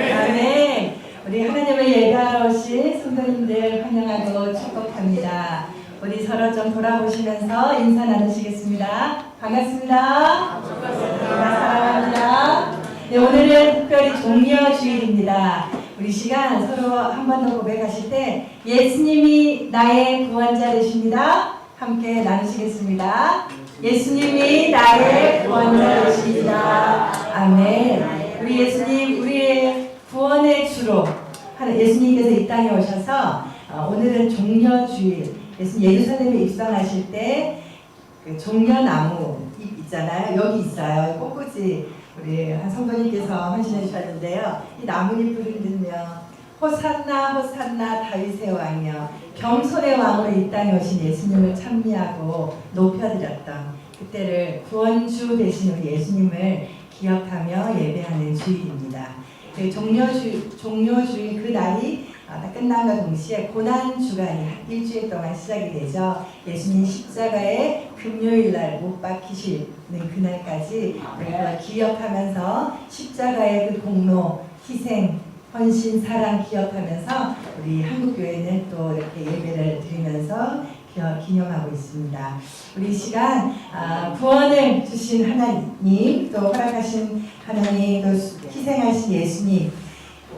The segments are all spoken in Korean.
아멘. 우리 하나님을 예배하러 오신 성도님들 환영하고 축복합니다. 우리 서로 좀 돌아보시면서 인사 나누시겠습니다. 반갑습니다. 사랑합니다. 네, 오늘은 특별히 종려주일입니다. 우리 시간 서로 한 번 더 고백하실 때 예수님이 나의 구원자 되십니다. 함께 나누시겠습니다. 예수님이 나의 구원자 되십니다. 아멘. 우리 예수님, 우리의 구원의 주로 예수님께서 이 땅에 오셔서 오늘은 종려주일, 예수님 예루살렘에 입성하실 때 그 종려나무 잎 있잖아요. 여기 있어요. 꽃꽂이 우리 한 성도님께서 헌신해 주셨는데요. 이 나뭇잎을 흔들며 호산나 호산나 다윗의 왕이여 겸손의 왕으로 이 땅에 오신 예수님을 찬미하고 높여드렸던 그때를 구원주 되신 우리 예수님을 기억하며 예배하는 주일입니다. 그 종료주일 그 날이 다 끝남과 동시에 고난주간이 일주일 동안 시작이 되죠. 예수님 십자가에 금요일날 못 박히시는 그날까지 우리가 기억하면서 십자가의 그 공로, 희생, 헌신, 사랑 기억하면서 우리 한국교회는 또 이렇게 예배를 드리면서 기념하고 있습니다. 우리 시간 구원을 주신 하나님, 또 허락하신 하나님, 또 희생하신 예수님,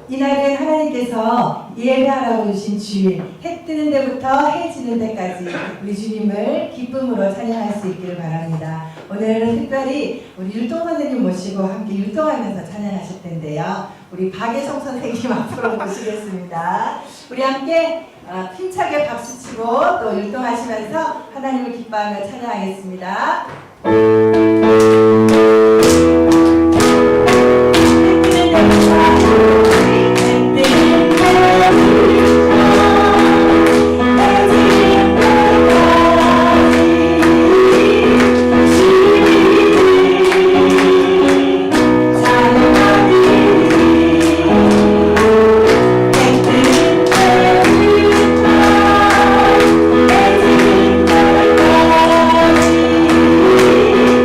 이날은 하나님께서 예배하라고 주신 주일, 해 뜨는 데부터 해 지는 데까지 우리 주님을 기쁨으로 찬양할 수 있기를 바랍니다. 오늘은 특별히 우리 율동 선생님 모시고 함께 율동하면서 찬양하실 텐데요. 우리 박예성 선생님 앞으로 모시겠습니다. 우리 함께 힘차게 박수치고 또 율동하시면서 하나님을 기뻐하며 찬양하겠습니다. 주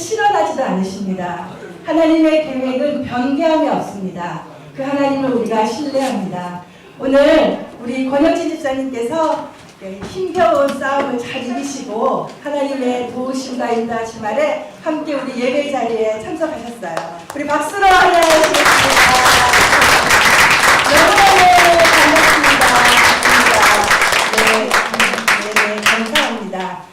실현하지도 않으십니다. 하나님의 계획은 변개함이 없습니다. 그 하나님을 우리가 신뢰합니다. 오늘 우리 권혁진 집사님께서 힘겨운 싸움을 잘 이기시고 하나님의 도우심과 인도하심아래 함께 우리 예배 자리에 참석하셨어요. 우리 박수로 환영하시겠습니다. 너무너무 반갑습니다. 네, 감사합니다.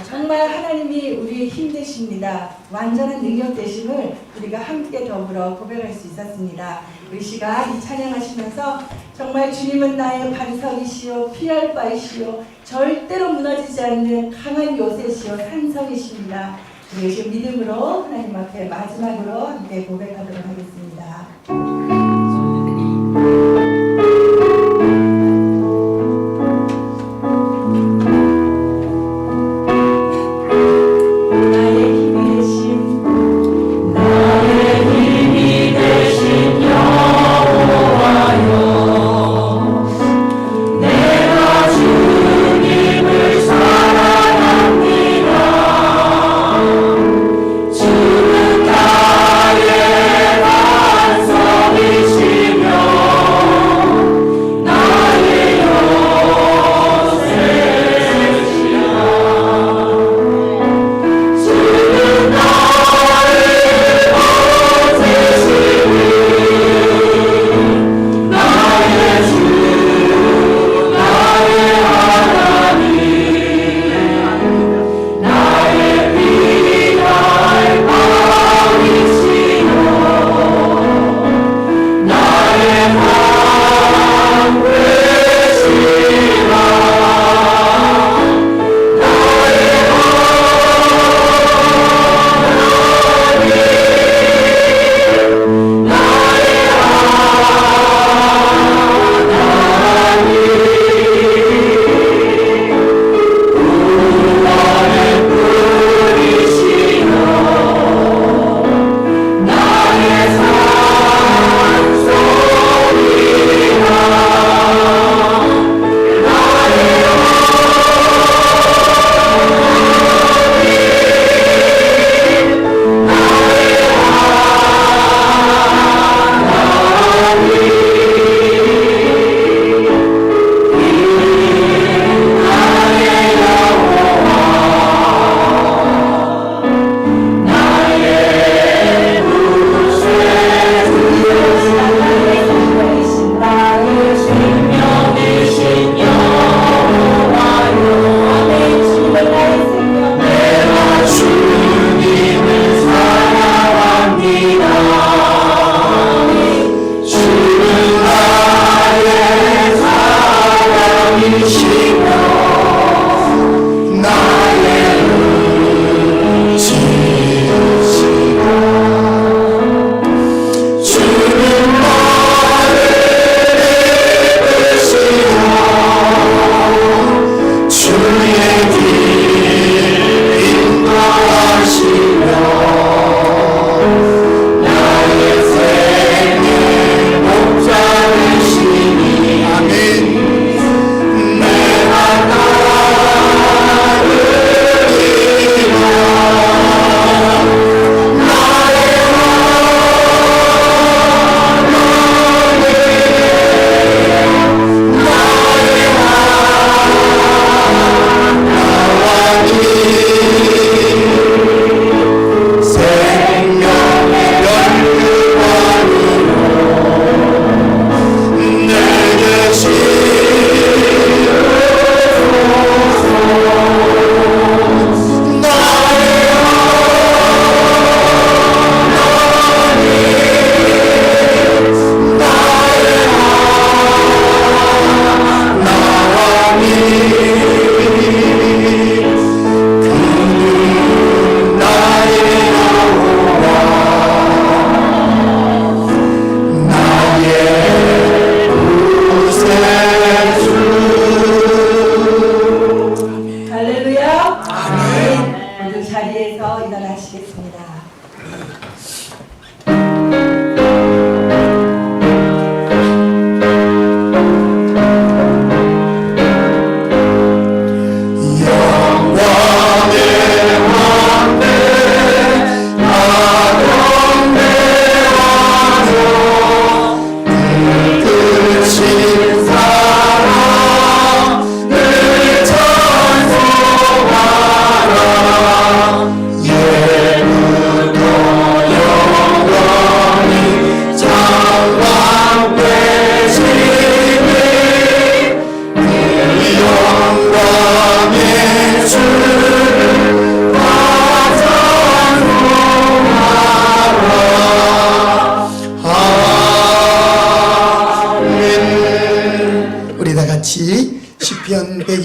정말 하나님이 우리의 힘 되십니다. 완전한 능력 되심을 우리가 함께 더불어 고백할 수 있었습니다. 우리 시간 이 찬양하시면서 정말 주님은 나의 반석이시오 피할 바이시오 절대로 무너지지 않는 강한 요새시오 산성이십니다. 우리 지금 믿음으로 하나님 앞에 마지막으로 함께 고백하도록 하겠습니다. 주는 나의 반석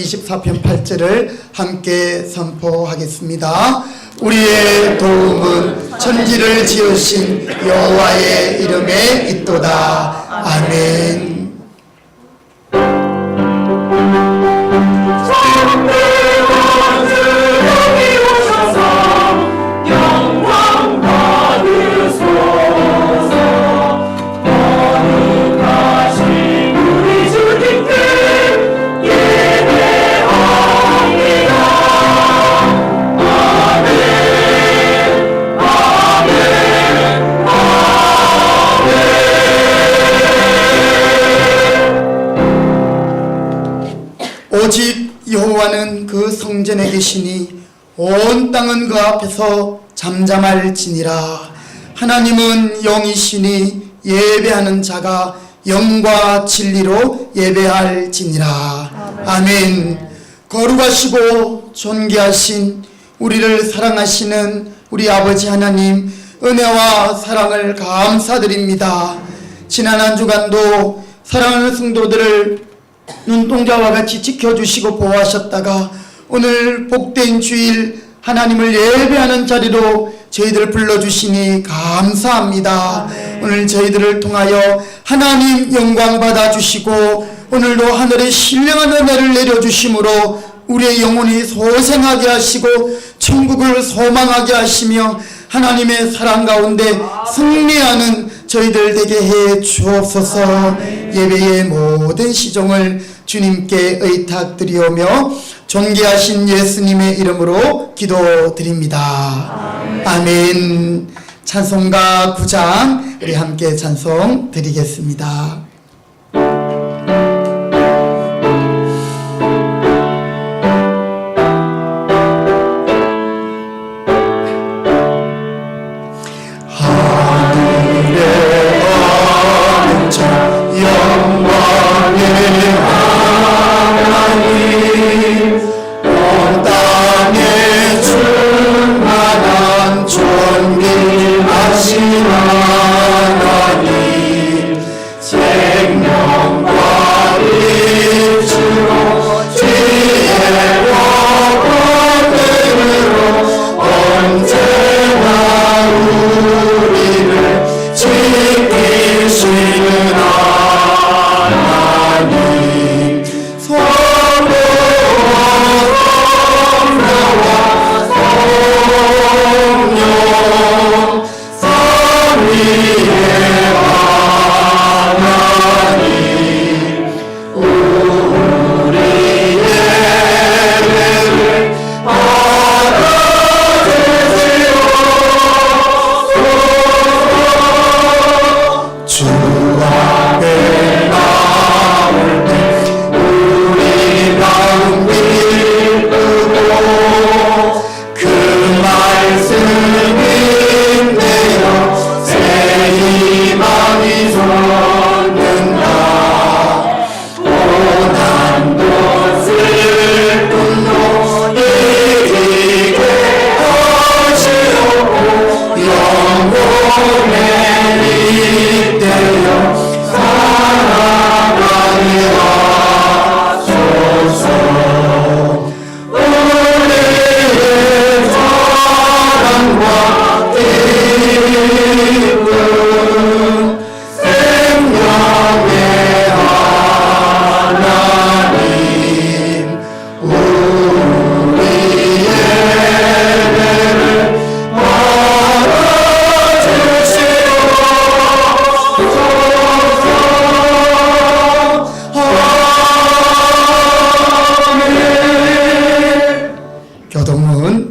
24편 8절을 함께 선포하겠습니다. 우리의 도움은 천지를 지으신 여호와의 이름에 있도다. 아멘. 오직 여호와는 그 성전에 계시니 온 땅은 그 앞에서 잠잠할지니라. 하나님은 영이시니 예배하는 자가 영과 진리로 예배할지니라. 아멘. 거룩하시고 존귀하신 우리를 사랑하시는 우리 아버지 하나님, 은혜와 사랑을 감사드립니다. 지난 한 주간도 사랑하는 성도들을 눈동자와 같이 지켜주시고 보호하셨다가 오늘 복된 주일 하나님을 예배하는 자리로 저희들을 불러주시니 감사합니다. 오늘 저희들을 통하여 하나님 영광 받아주시고 오늘도 하늘에 신령한 은혜를 내려주심으로 우리의 영혼이 소생하게 하시고 천국을 소망하게 하시며 하나님의 사랑 가운데 승리하는 저희들 되게 해 주옵소서. 예배의 모든 시종을 주님께 의탁드리오며 존귀하신 예수님의 이름으로 기도드립니다. 아멘. 찬송가 9장 우리 함께 찬송 드리겠습니다.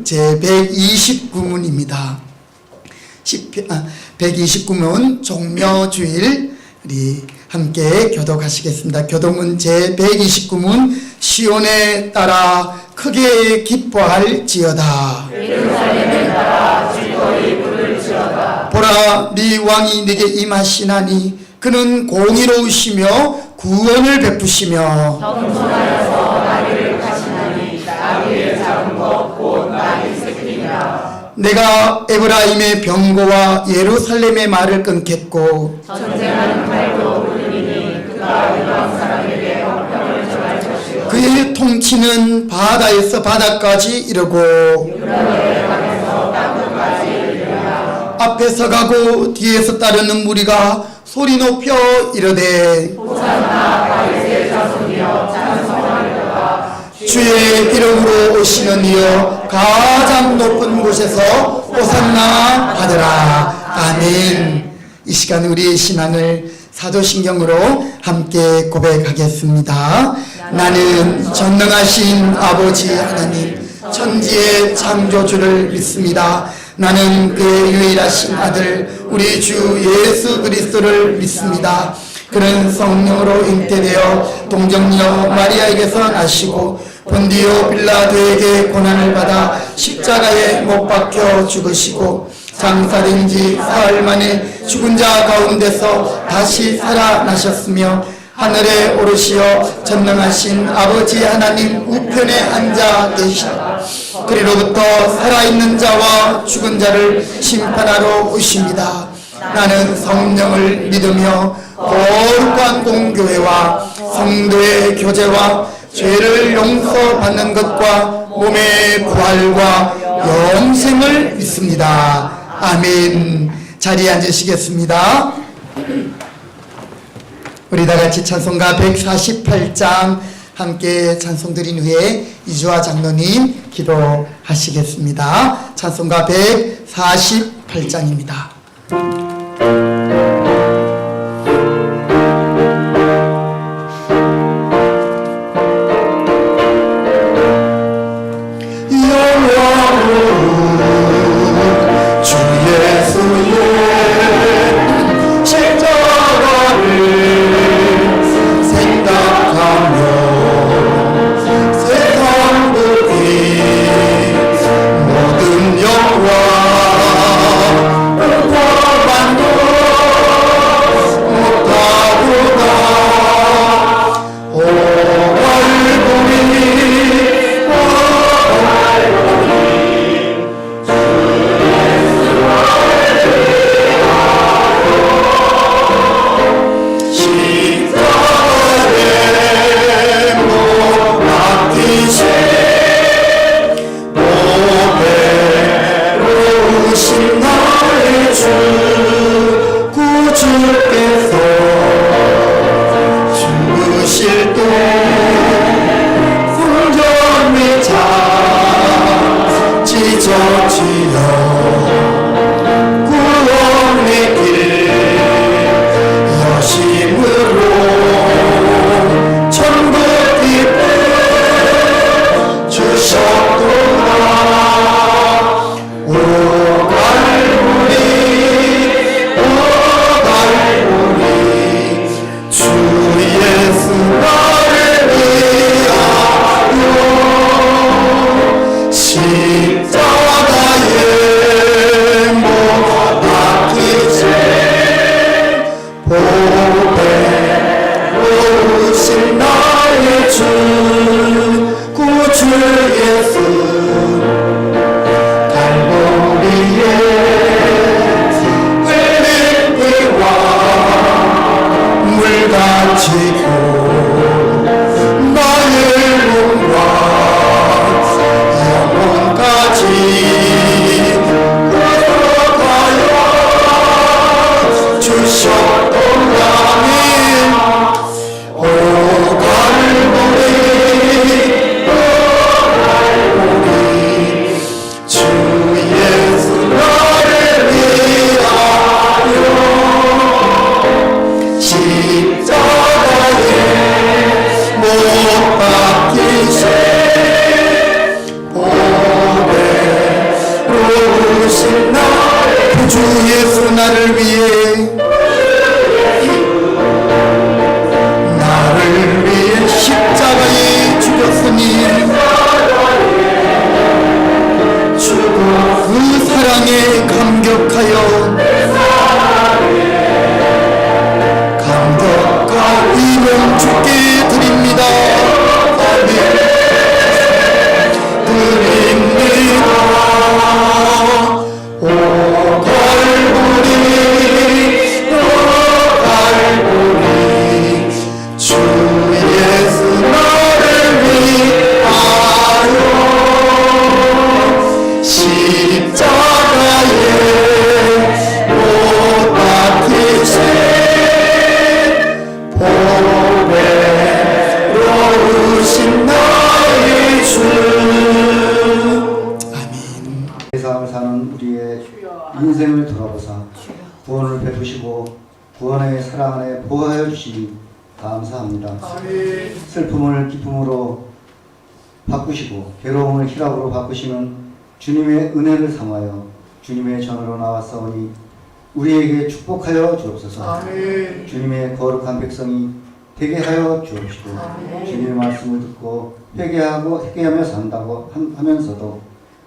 제129문입니다. 129문 종묘주일 우리 함께 교독하시겠습니다. 교독문 제129문 시온에 따라 크게 기뻐할지어다. 예루살렘에 따라 즐거이 부를지어다. 보라, 네 왕이 네게 임하시나니 그는 공의로우시며 구원을 베푸시며 겸손하여서 나귀를 가시나니 나귀의 작은 것 곧 나귀 새끼니라. 내가 에브라임의 병거와 예루살렘의 말을 끊겠고 전쟁하는 칼도 울리니 그가 이방 사람에게 형평을 정할 것이요 그 그의 통치는 바다에서 바다까지 이르고 앞에서 가고 뒤에서 따르는 무리가 소리 높여 이르되 주의 이름으로 오시는 이여 가장 높은 곳에서 호산나 받으라. 아멘. 이 시간 우리의 신앙을 사도신경으로 함께 고백하겠습니다. 나는 전능하신 아버지 하나님 천지의 창조주를 믿습니다. 나는 그의 유일하신 아들 우리 주 예수 그리스도를 믿습니다. 그는 성령으로 잉태되어 동정녀 마리아에게서 나시고 본디오 빌라도에게 고난을 받아 십자가에 못 박혀 죽으시고 장사된 지 사흘 만에 죽은 자 가운데서 다시 살아나셨으며 하늘에 오르시어 전능하신 아버지 하나님 우편에 앉아 계시다. 그리로부터 살아있는 자와 죽은 자를 심판하러 오십니다. 나는 성령을 믿으며 거룩한 공교회와 성도의 교제와 죄를 용서받는 것과 몸의 부활과 영생을 믿습니다. 아멘. 자리에 앉으시겠습니다. 우리 다같이 찬송가 148장 함께 찬송 드린 후에 이주아 장로님 기도하시겠습니다. 찬송가 148장입니다. 주 예수 나를 인생을 돌아보사 구원을 베푸시고 구원의 사랑 안에 보호하여 주시니 감사합니다. 슬픔을 기쁨으로 바꾸시고 괴로움을 희락으로 바꾸시는 주님의 은혜를 삼하여 주님의 전으로 나왔사오니 우리에게 축복하여 주옵소서. 주님의 거룩한 백성이 되게 하여 주옵시고 주님의 말씀을 듣고 회개하며 산다고 하면서도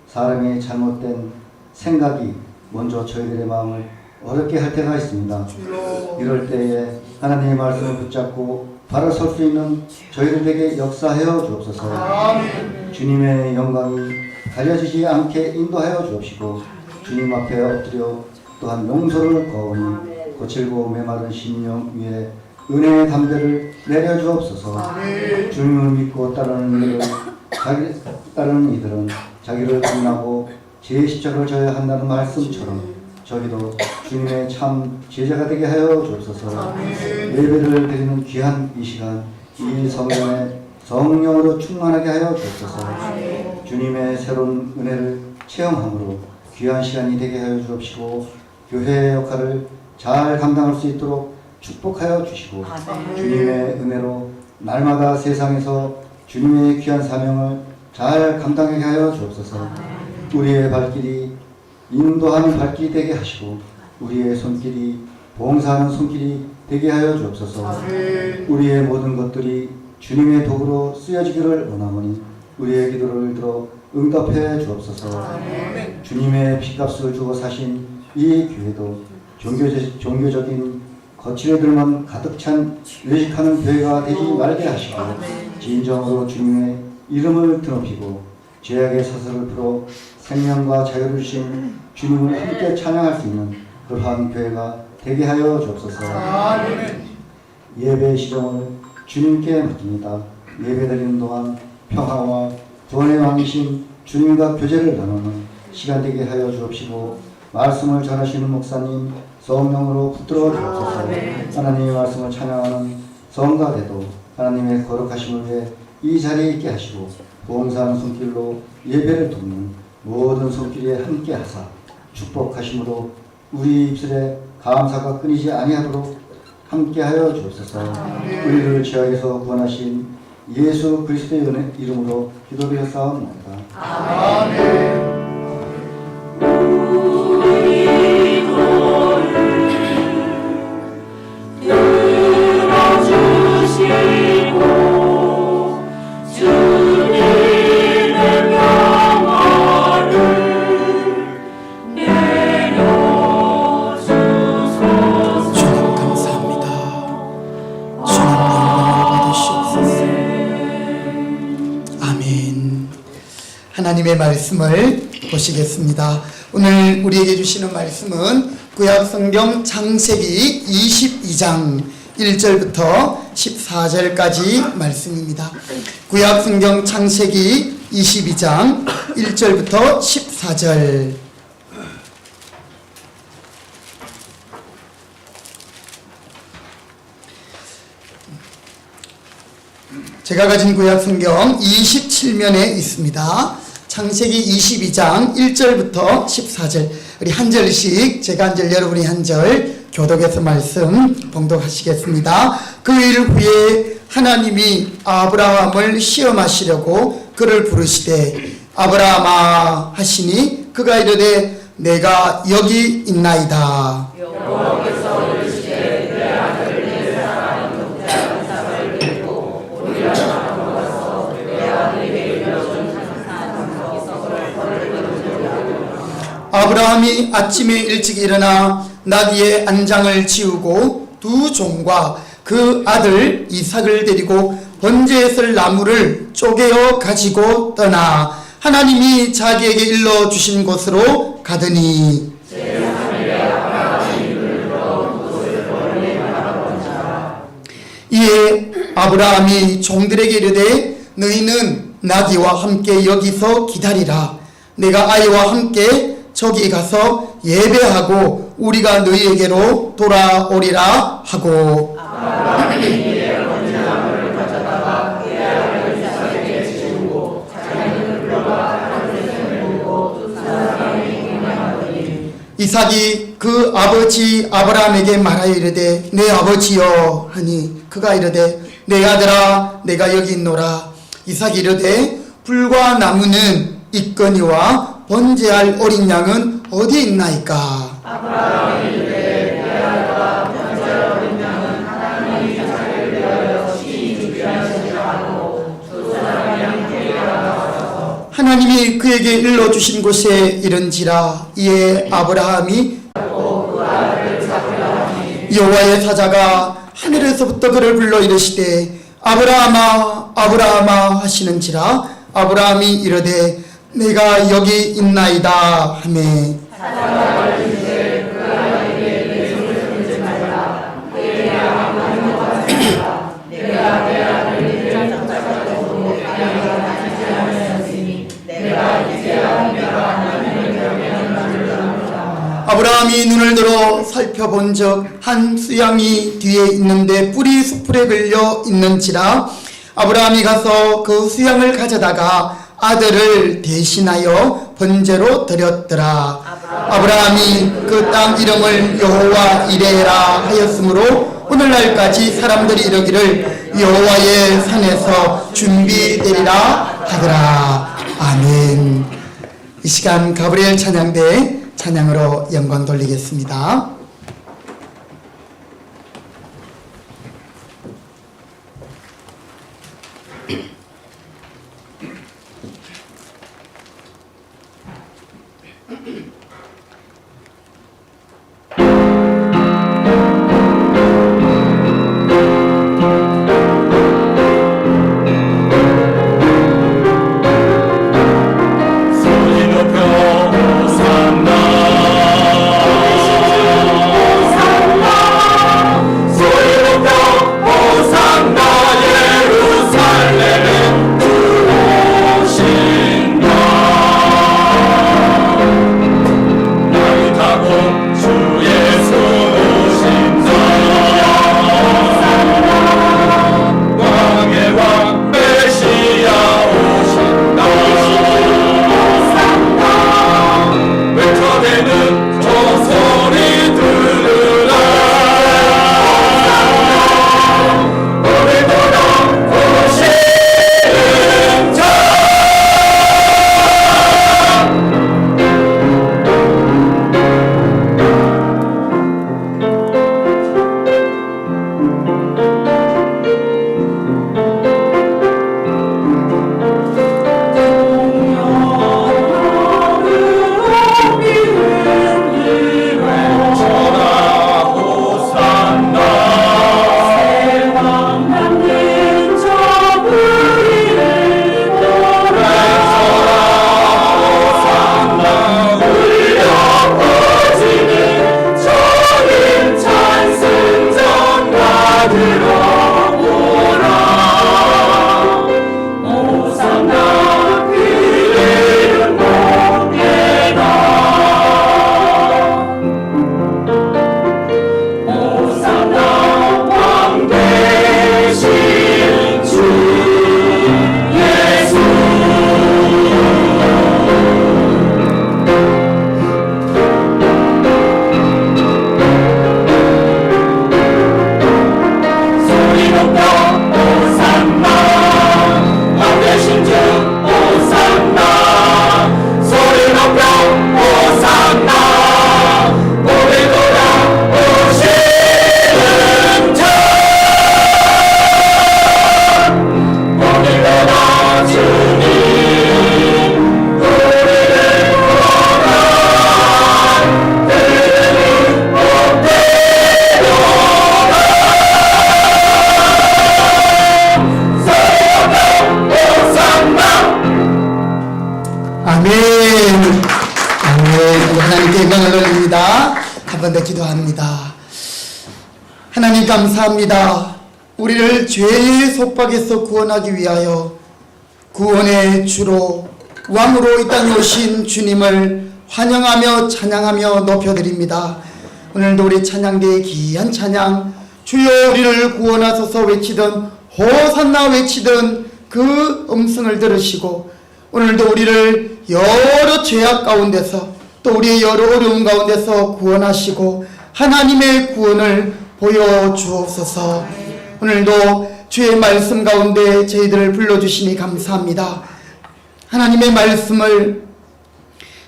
사람의 잘못된 생각이 먼저 저희들의 마음을 어렵게 할 때가 있습니다. 이럴 때에 하나님의 말씀을 붙잡고 바로 설 수 있는 저희들에게 역사하여 주옵소서. 주님의 영광이 가려지지 않게 인도하여 주옵시고 주님 앞에 엎드려 또한 용서를 구하오니 거칠고 메마른 심령 위에 은혜의 담대를 내려주옵소서. 주님을 믿고 따르는 이들은 자기를 부인하고 제 십자가를 져야 한다는 말씀처럼 저희도 주님의 참 제자가 되게 하여 주옵소서. 예배를 드리는 귀한 이 시간 이 성전에 성령으로 충만하게 하여 주옵소서. 주님의 새로운 은혜를 체험함으로 귀한 시간이 되게 하여 주옵시고 교회의 역할을 잘 감당할 수 있도록 축복하여 주시고 주님의 은혜로 날마다 세상에서 주님의 귀한 사명을 잘 감당하게 하여 주옵소서. 우리의 발길이 인도하는 발길이 되게 하시고 우리의 손길이 봉사하는 손길이 되게 하여 주옵소서. 우리의 모든 것들이 주님의 도구로 쓰여지기를 원하오니 우리의 기도를 들어 응답해 주옵소서. 주님의 피값을 주고 사신 이 교회도 종교적인 거칠애들만 가득 찬 외식하는 교회가 되지 말게 하시고 진정으로 주님의 이름을 드높이고 죄악의 사슬을 풀어 생명과 자유를 주신 주님을 함께 찬양할 수 있는 그러한 교회가 되게 하여 주옵소서. 예배 시정을 주님께 맡깁니다. 예배 드리는 동안 평화와 구원의 왕이신 주님과 교제를 나누는 시간 되게 하여 주옵시고 말씀을 전하시는 목사님 성령으로 붙들어 주옵소서. 하나님의 말씀을 찬양하는 성가 되도 하나님의 거룩하심을 위해 이 자리에 있게 하시고 봉사하는 손길로 예배를 돕는 모든 손길에 함께 하사 축복하심으로 우리 입술에 감사가 끊이지 아니하도록 함께 하여 주옵소서. 우리를 죄악에서 구원하신 예수 그리스도의 은혜 이름으로 기도드렸사옵나이다. 아멘. 하나님의 말씀을 보시겠습니다. 오늘 우리에게 주시는 말씀은 구약성경 창세기 22장 1절부터 14절까지 말씀입니다. 구약성경 창세기 22장 1절부터 14절. 제가 가진 구약성경 27면에 있습니다. 창세기 22장 1절부터 14절. 우리 한 절씩 제가 한 절 여러분이 한 절 교독해서 말씀 봉독하시겠습니다. 그 일 후에 하나님이 아브라함을 시험하시려고 그를 부르시되 아브라함아 하시니 그가 이르되 내가 여기 있나이다. 여호와께서 이르시되 내 아들 내 사랑하는 독자한 사람을 데리고 우리가 나로 가서 내 아들에게 일러준 아브라함이 아침에 일찍 일어나 나귀의 안장을 지우고 두 종과 그 아들 이삭을 데리고 번제에 쓸 나무를 쪼개어 가지고 떠나 하나님이 자기에게 일러 주신 곳으로 가더니 이에 아브라함이 종들에게 이르되 너희는 나귀와 함께 여기서 기다리라. 내가 아이와 함께 저기 가서 예배하고 우리가 너희에게로 돌아오리라 하고 이삭이 그 아버지 아브라함에게 말하여 이르되 내 아버지여 하니 그가 이르되 내 아들아 내가 여기 있노라. 이삭이 이르되 불과 나무는 있거니와 번제할 어린 양은 어디에 있나이까? 아브라함이 이르되 내 아들아 번제할 어린 양은 하나님이 자기를 위하여 친히 준비하시리라 하고 두 사람이 함께 나가서 하나님이 그에게 일러주신 곳에 이른지라. 이에 아브라함이 여호와의 사자가 하늘에서부터 그를 불러 이르시되 아브라함아 아브라함아 하시는지라. 아브라함이 이르되 내가 여기 있나이다 하매 사자가 이르시되 그 아이에게 내 손을 들지 말라. 내 아버지는 하시리라. 내가 내 아들을 찾아가지고 내가 다니지 않으셨으니 내가 이제야 내가 하나님을 경외하는 줄을 아노라. 아브라함이 눈을 들어 살펴본즉 한 수양이 뒤에 있는데 뿔이 수풀에 걸려 있는지라. 아브라함이 가서 그 수양을 가져다가 아들을 대신하여 번제로 드렸더라. 아브라함이 그 땅 이름을 여호와 이레라 하였으므로 오늘날까지 사람들이 이르기를 여호와의 산에서 준비되리라 하더라. 아멘. 이 시간 가브리엘 찬양대 찬양으로 영광 돌리겠습니다. 영광을 돌립니다. 한 번 더 기도합니다. 하나님 감사합니다. 우리를 죄의 속박에서 구원하기 위하여 구원의 주로 왕으로 이 땅에 오신 주님을 환영하며 찬양하며 높여드립니다. 오늘도 우리 찬양대의 귀한 찬양, 주여 우리를 구원하소서 외치던 호산나 외치던 그 음성을 들으시고 오늘도 우리를 여러 죄악 가운데서 또 우리의 여러 어려운 가운데서 구원하시고 하나님의 구원을 보여주옵소서. 오늘도 주의 말씀 가운데 저희들을 불러주시니 감사합니다. 하나님의 말씀을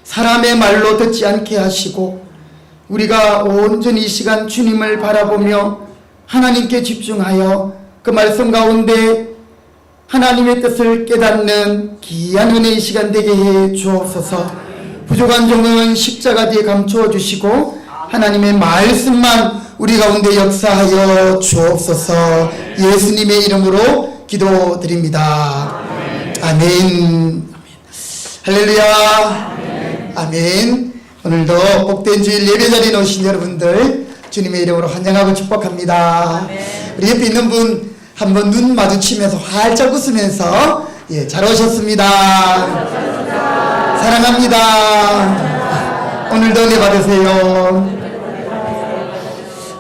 사람의 말로 듣지 않게 하시고 우리가 온전히 이 시간 주님을 바라보며 하나님께 집중하여 그 말씀 가운데 하나님의 뜻을 깨닫는 귀한 은혜의 시간 되게 해 주옵소서. 부족한 종은 십자가 뒤에 감추어 주시고 하나님의 말씀만 우리 가운데 역사하여 주옵소서. 예수님의 이름으로 기도드립니다. 아멘. 할렐루야. 아멘. 오늘도 복된 주일 예배 자리에 오신 여러분들 주님의 이름으로 환영하고 축복합니다. 우리 옆에 있는 분 한번 눈 마주치면서 활짝 웃으면서 잘 오셨습니다. 사랑합니다. 오늘도 은혜 받으세요.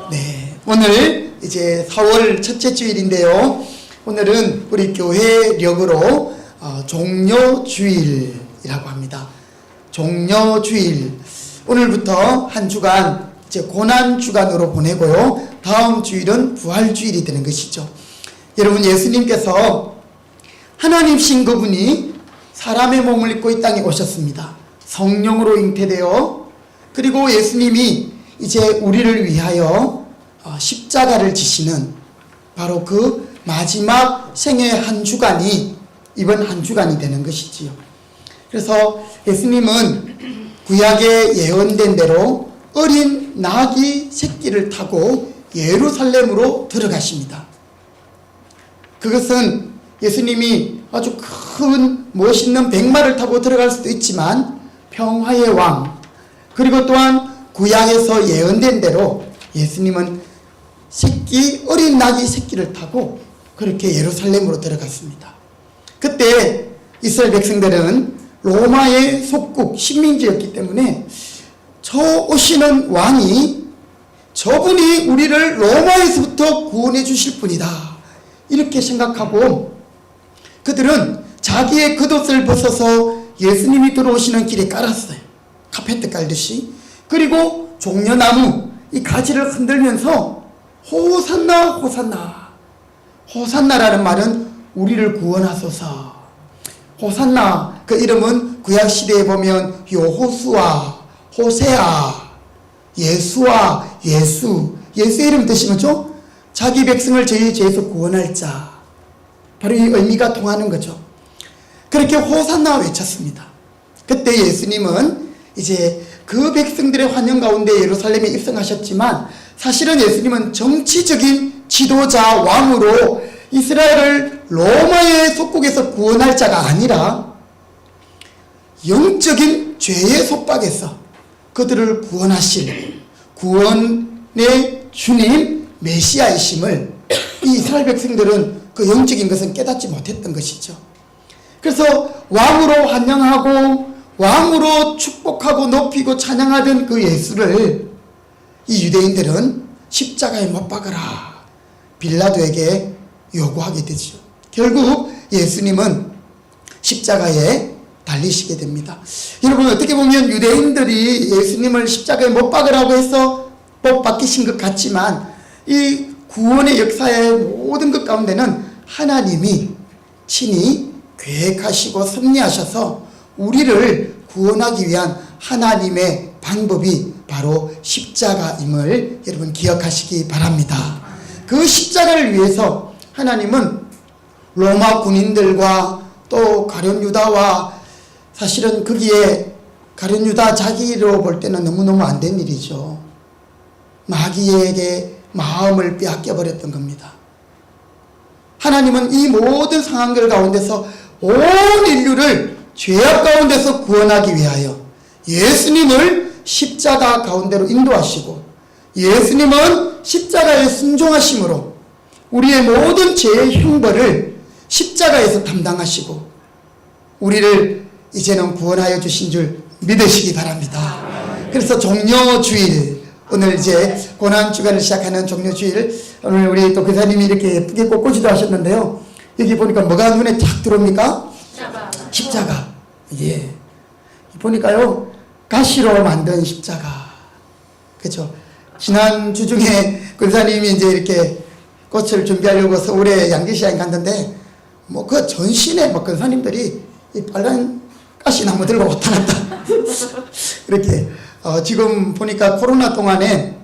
네, 오늘 이제 4월 첫째 주일인데요. 오늘은 우리 교회력으로 종료주일이라고 합니다. 종료주일. 오늘부터 한 주간 이제 고난주간으로 보내고요. 다음 주일은 부활주일이 되는 것이죠. 여러분, 예수님께서 하나님신 그분이 사람의 몸을 입고 이 땅에 오셨습니다. 성령으로 잉태되어, 그리고 예수님이 이제 우리를 위하여 십자가를 지시는 바로 그 마지막 생애 한 주간이 이번 한 주간이 되는 것이지요. 그래서 예수님은 구약에 예언된 대로 어린 나귀 새끼를 타고 예루살렘으로 들어가십니다. 그것은 예수님이 아주 큰 멋있는 백마를 타고 들어갈 수도 있지만 평화의 왕, 그리고 또한 구약에서 예언된 대로 예수님은 어린 나귀 새끼를 타고 그렇게 예루살렘으로 들어갔습니다. 그때 이스라엘 백성들은 로마의 속국 식민지였기 때문에 저 오시는 왕이 저분이 우리를 로마에서부터 구원해 주실 분이다 이렇게 생각하고 그들은 자기의 겉옷을 벗어서 예수님이 들어오시는 길에 깔았어요. 카페트 깔듯이. 그리고 종려나무 이 가지를 흔들면서 호산나 호산나, 호산나라는 말은 우리를 구원하소서. 호산나 그 이름은 구약시대에 보면 여호수아, 호세아, 예수아, 예수의 이름 뜻이 뭐죠? 자기 백성을 저희의 죄에서 구원할 자. 바로 이 의미가 통하는 거죠. 그렇게 호산나 외쳤습니다. 그때 예수님은 이제 그 백성들의 환영 가운데 예루살렘에 입성하셨지만 사실은 예수님은 정치적인 지도자 왕으로 이스라엘을 로마의 속국에서 구원할 자가 아니라 영적인 죄의 속박에서 그들을 구원하실 구원의 주님 메시아이심을 이 이스라엘 백성들은 그 영적인 것은 깨닫지 못했던 것이죠. 그래서 왕으로 환영하고 왕으로 축복하고 높이고 찬양하던 그 예수를 이 유대인들은 십자가에 못 박아라 빌라도에게 요구하게 되죠. 결국 예수님은 십자가에 달리시게 됩니다. 여러분, 어떻게 보면 유대인들이 예수님을 십자가에 못 박으라고 해서 못 박히신 것 같지만 이 구원의 역사의 모든 것 가운데는 하나님이 친히 계획하시고 섭리하셔서 우리를 구원하기 위한 하나님의 방법이 바로 십자가임을 여러분 기억하시기 바랍니다. 그 십자가를 위해서 하나님은 로마 군인들과 또 가룟 유다와 사실은 거기에 가룟 유다 자기로 볼 때는 너무너무 안 된 일이죠. 마귀에게 마음을 빼앗겨 버렸던 겁니다. 하나님은 이 모든 상황들 가운데서 온 인류를 죄악 가운데서 구원하기 위하여 예수님을 십자가 가운데로 인도하시고 예수님은 십자가에 순종하심으로 우리의 모든 죄의 형벌을 십자가에서 담당하시고 우리를 이제는 구원하여 주신 줄 믿으시기 바랍니다. 그래서 종료주일, 오늘 이제 고난주간을 시작하는 종료주일, 오늘 우리 또 교사님이 이렇게 예쁘게 꽃꽂이도 하셨는데요. 여기 보니까 뭐가 눈에 탁 들어옵니까? 십자가. 예. 보니까요, 가시로 만든 십자가. 그죠? 지난 주 중에 권사님이 이제 이렇게 꽃을 준비하려고 서울에 양기시장에 갔는데, 뭐 그 전신에 뭐 권사님들이 이 빨간 가시나무 들고 왔다 갔다. 이렇게, 지금 보니까 코로나 동안에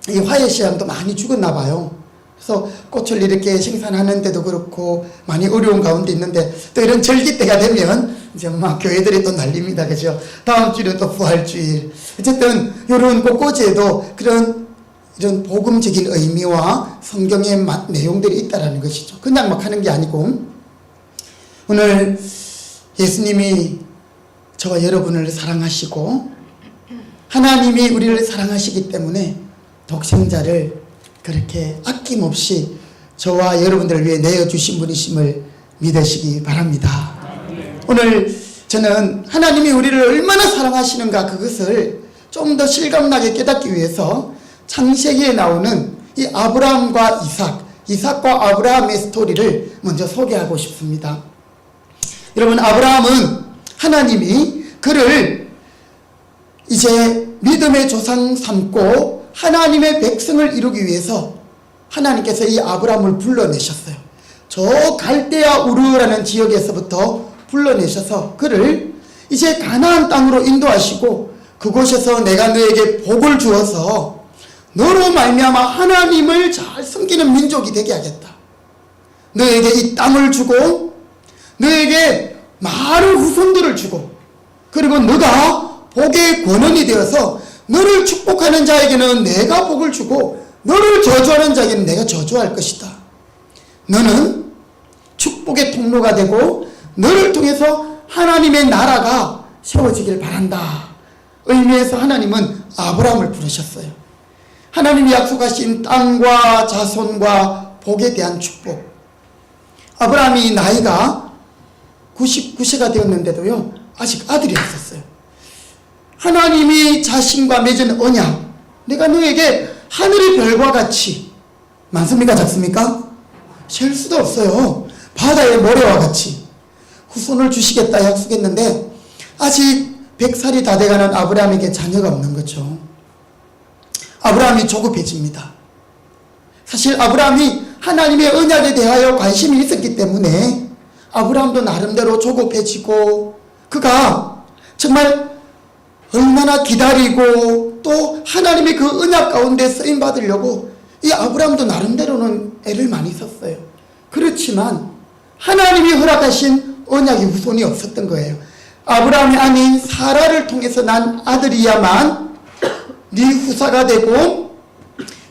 이 화훼시장도 많이 죽었나 봐요. 그래서 꽃을 이렇게 생산하는데도 그렇고 많이 어려운 가운데 있는데, 또 이런 절기 때가 되면 이제 막 교회들이 또 난립니다. 그죠? 다음 주는 또 부활주일. 어쨌든 이런 꽃꽂이에도 이런 복음적인 의미와 성경의 내용들이 있다라는 것이죠. 그냥 막 하는 게 아니고, 오늘 예수님이 저와 여러분을 사랑하시고 하나님이 우리를 사랑하시기 때문에 독생자를 그렇게 아낌없이 저와 여러분들을 위해 내어주신 분이심을 믿으시기 바랍니다. 오늘 저는 하나님이 우리를 얼마나 사랑하시는가, 그것을 좀 더 실감나게 깨닫기 위해서 창세기에 나오는 이 아브라함과 이삭과 아브라함의 스토리를 먼저 소개하고 싶습니다. 여러분, 아브라함은 하나님이 그를 이제 믿음의 조상 삼고 하나님의 백성을 이루기 위해서 하나님께서 이 아브라함을 불러내셨어요. 저 갈대아 우르라는 지역에서부터 불러내셔서 그를 이제 가나안 땅으로 인도하시고, 그곳에서 내가 너에게 복을 주어서 너로 말미암아 하나님을 잘 섬기는 민족이 되게 하겠다. 너에게 이 땅을 주고 너에게 많은 후손들을 주고, 그리고 너가 복의 권원이 되어서 너를 축복하는 자에게는 내가 복을 주고 너를 저주하는 자에게는 내가 저주할 것이다. 너는 축복의 통로가 되고 너를 통해서 하나님의 나라가 세워지길 바란다. 의미에서 하나님은 아브라함을 부르셨어요. 하나님이 약속하신 땅과 자손과 복에 대한 축복. 아브라함이 나이가 99세가 되었는데도요, 아직 아들이 없었어요. 하나님이 자신과 맺은 언약, 내가 너에게 하늘의 별과 같이, 많습니까 작습니까? 셀 수도 없어요. 바다의 모래와 같이 후손을 주시겠다 약속했는데 아직 100살이 다 돼가는 아브라함에게 자녀가 없는 거죠. 아브라함이 조급해집니다. 사실 아브라함이 하나님의 언약에 대하여 관심이 있었기 때문에 아브라함도 나름대로 조급해지고, 그가 정말 얼마나 기다리고 또 하나님의 그 언약 가운데 쓰임 받으려고 이 아브라함도 나름대로는 애를 많이 썼어요. 그렇지만 하나님이 허락하신 언약의 후손이 없었던 거예요. 아브라함의 아내인 사라를 통해서 난 아들이야만 네 후사가 되고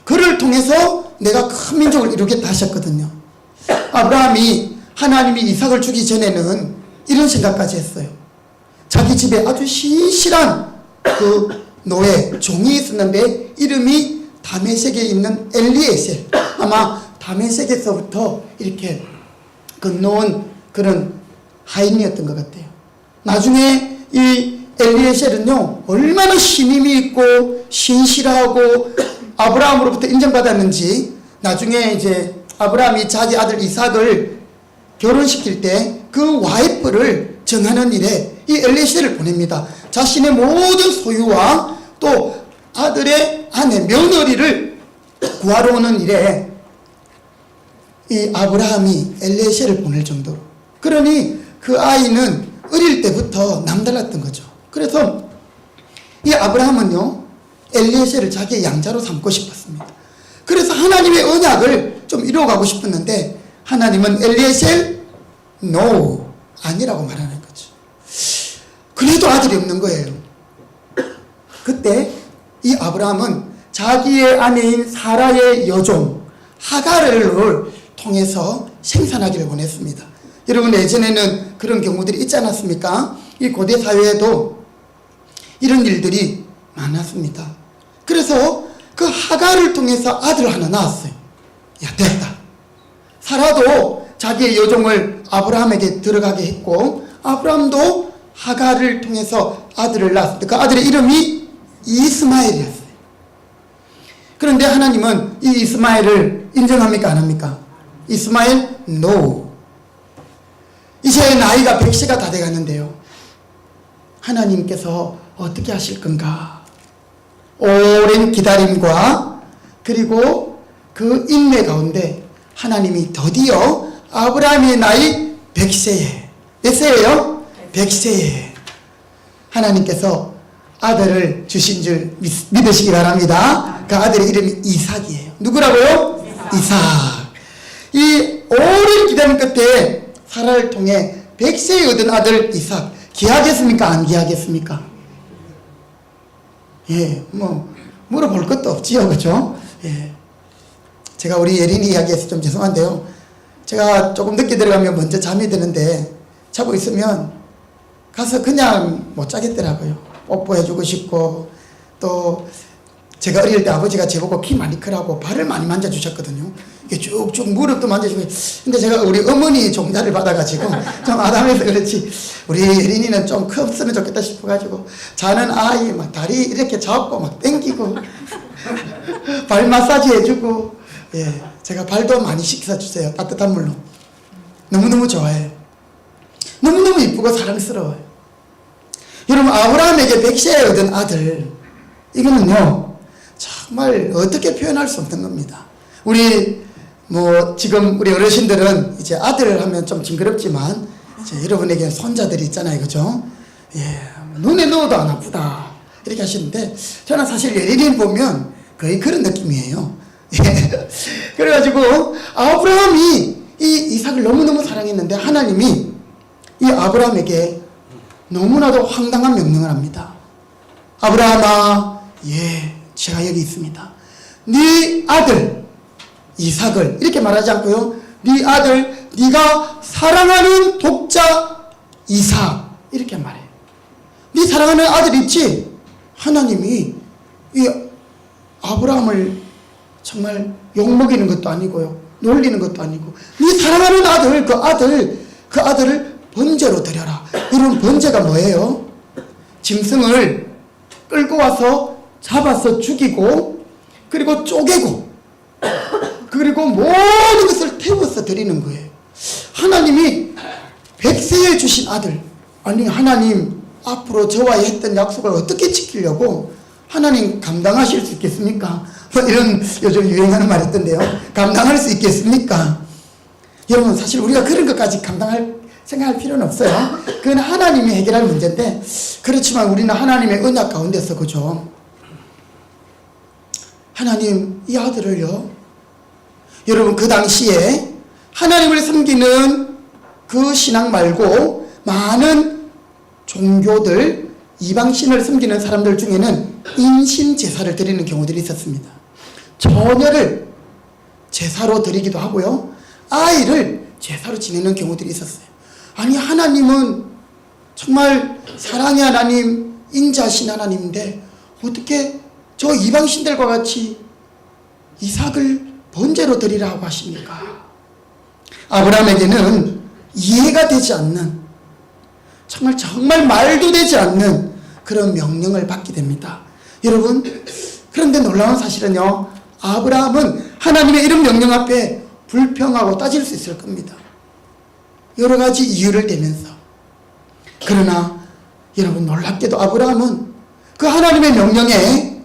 그를 통해서 내가 큰 민족을 이루겠다 하셨거든요. 아브라함이 하나님이 이삭을 주기 전에는 이런 생각까지 했어요. 자기 집에 아주 신실한 그 노예, 종이 있었는데 이름이 다메섹에 있는 엘리에셀, 아마 다메섹에서부터 이렇게 건너온 그런 하인이었던 것 같아요. 나중에 이 엘리에셀은요, 얼마나 신임이 있고 신실하고 아브라함으로부터 인정받았는지, 나중에 이제 아브라함이 자기 아들 이삭을 결혼시킬 때 그 와이프를 정하는 일에 이 엘리에셀을 보냅니다. 자신의 모든 소유와 또 아들의 아내, 며느리를 구하러 오는 일에 이 아브라함이 엘리에셀을 보낼 정도로. 그러니 그 아이는 어릴 때부터 남달랐던 거죠. 그래서 이 아브라함은요, 엘리에셀을 자기의 양자로 삼고 싶었습니다. 그래서 하나님의 언약을 좀 이루어가고 싶었는데 하나님은 엘리에셀 no, 아니라고 말하는 거죠. 그래도 아들이 없는 거예요. 그때 이 아브라함은 자기의 아내인 사라의 여종 하가를 통해서 생산하기를 원했습니다. 여러분, 예전에는 그런 경우들이 있지 않았습니까? 이 고대 사회에도 이런 일들이 많았습니다. 그래서 그 하가를 통해서 아들을 하나 낳았어요. 야, 됐다. 사라도 자기의 여종을 아브라함에게 들어가게 했고, 아브라함도 하가를 통해서 아들을 낳았습니다. 그 아들의 이름이 이스마엘이었어요. 그런데 하나님은 이 이스마엘을 인정합니까? 안 합니까? 이스마엘? No. 이제 나이가 100세가 다 돼가는데요, 하나님께서 어떻게 하실 건가? 오랜 기다림과 그리고 그 인내 가운데 하나님이 드디어 아브라함의 나이 100세에, 몇 세예요? 100세에 하나님께서 아들을 주신 줄 믿으시기 바랍니다. 그 아들의 이름이 이삭이에요. 누구라고요? 이삭. 이 오랜 기다림 끝에 사라를 통해 100세에 얻은 아들 이삭, 귀하겠습니까? 안 귀하겠습니까? 예, 뭐 물어볼 것도 없지요, 그렇죠? 예. 제가 우리 예린이 이야기해서 좀 죄송한데요. 제가 조금 늦게 들어가면 먼저 잠이 드는데 자고 있으면 가서 그냥 못 자겠더라고요. 뽀뽀해주고 싶고, 또 제가 어릴 때 아버지가 저보고 키 많이 크라고 발을 많이 만져주셨거든요. 이게 쭉쭉 무릎도 만져주고. 근데 제가 우리 어머니 종자를 받아가지고 좀 아담해서 그렇지, 우리 예린이는 좀 컸으면 좋겠다 싶어가지고 자는 아이 막 다리 이렇게 잡고 막 당기고 발 마사지 해주고, 예, 제가 발도 많이 씻어주세요. 따뜻한 물로. 너무너무 좋아해요. 너무너무 이쁘고 사랑스러워요. 여러분, 아브라함에게 100세에 얻은 아들, 이거는요 정말 어떻게 표현할 수 없는 겁니다. 우리 지금 우리 어르신들은 이제 아들 하면 좀 징그럽지만 이제 여러분에게 손자들이 있잖아요, 그죠? 예, 눈에 넣어도 안 아프다 이렇게 하시는데, 저는 사실 예린이 보면 거의 그런 느낌이에요. 예. 그래가지고 아브라함이 이 이삭을 너무너무 사랑했는데 하나님이 이 아브라함에게 너무나도 황당한 명령을 합니다. 아브라함아, 예, 제가 여기 있습니다. 네 아들 이삭을, 이렇게 말하지 않고요, 네 아들, 네가 사랑하는 독자 이삭, 이렇게 말해요. 네 사랑하는 아들 있지? 하나님이 이 아브라함을 정말 욕먹이는 것도 아니고요, 놀리는 것도 아니고, 네 사랑하는 아들, 그 아들을 번제로 드려라. 여러분, 번제가 뭐예요? 짐승을 끌고 와서 잡아서 죽이고, 그리고 쪼개고, 그리고 모든 것을 태워서 드리는 거예요. 하나님이 100세에 주신 아들, 아니 하나님 앞으로 저와의 했던 약속을 어떻게 지키려고 하나님 감당하실 수 있겠습니까? 뭐 이런 요즘 유행하는 말 있던데요. 감당할 수 있겠습니까? 여러분, 사실 우리가 그런 것까지 생각할 필요는 없어요. 그건 하나님이 해결할 문제인데, 그렇지만 우리는 하나님의 언약 가운데서, 그죠? 하나님 이 아들을요, 여러분 그 당시에 하나님을 섬기는 그 신앙 말고 많은 종교들, 이방신을 섬기는 사람들 중에는 인신 제사를 드리는 경우들이 있었습니다. 처녀를 제사로 드리기도 하고요, 아이를 제사로 지내는 경우들이 있었어요. 아니, 하나님은 정말 사랑의 하나님, 인자하신 하나님인데 어떻게 저 이방신들과 같이 이삭을 번제로 드리라고 하십니까? 아브라함에게는 이해가 되지 않는, 정말 말도 되지 않는 그런 명령을 받게 됩니다. 여러분, 그런데 놀라운 사실은요, 아브라함은 하나님의 이런 명령 앞에 불평하고 따질 수 있을 겁니다. 여러 가지 이유를 대면서. 그러나 여러분, 놀랍게도 아브라함은 그 하나님의 명령에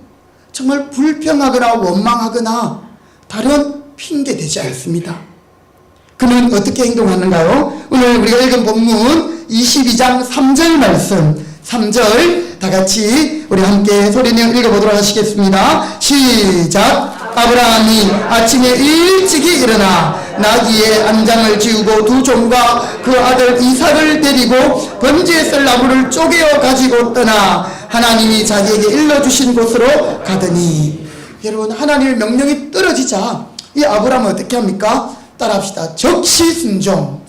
정말 불평하거나 원망하거나 다른 핑계 대지 않습니다. 그는 어떻게 행동하는가요? 오늘 우리가 읽은 본문 22장 3절 말씀, 3절 다 같이 우리 함께 소리내어 읽어보도록 하시겠습니다. 시작. 아브라함이 아침에 일찍이 일어나 나귀의 안장을 지우고 두 종과 그 아들 이삭을 데리고 번제에 쓸 나무를 쪼개어 가지고 떠나 하나님이 자기에게 일러주신 곳으로 가더니, 여러분, 하나님의 명령이 떨어지자 이 아브라함은 어떻게 합니까? 따라합시다. 적시 순종.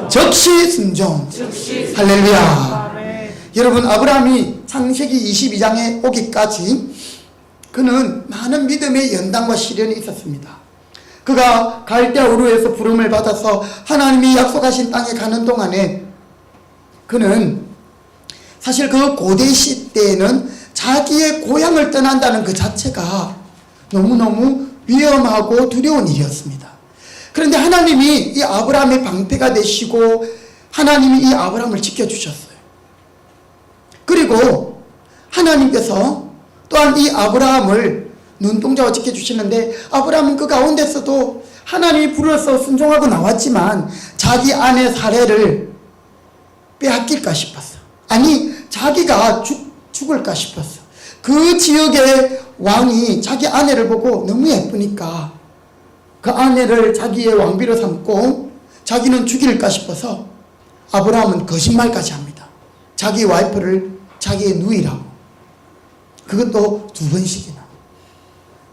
적시 순종. 할렐루야. 여러분, 아브라함이 창세기 22장에 오기까지 그는 많은 믿음의 연단과 시련이 있었습니다. 그가 갈대아 우르에서 부름을 받아서 하나님이 약속하신 땅에 가는 동안에 그는 사실 그 고대 시대에는 자기의 고향을 떠난다는 그 자체가 너무너무 위험하고 두려운 일이었습니다. 그런데 하나님이 이 아브라함의 방패가 되시고 하나님이 이 아브라함을 지켜주셨어요. 그리고 하나님께서 또한 이 아브라함을 눈동자와 지켜주시는데, 아브라함은 그 가운데서도 하나님이 불러서 순종하고 나왔지만 자기 아내 사례를 빼앗길까 싶었어. 아니, 자기가 죽을까 싶었어. 그 지역의 왕이 자기 아내를 보고 너무 예쁘니까 그 아내를 자기의 왕비로 삼고 자기는 죽일까 싶어서 아브라함은 거짓말까지 합니다. 자기 와이프를 자기의 누이라고. 그것도 2번씩이나.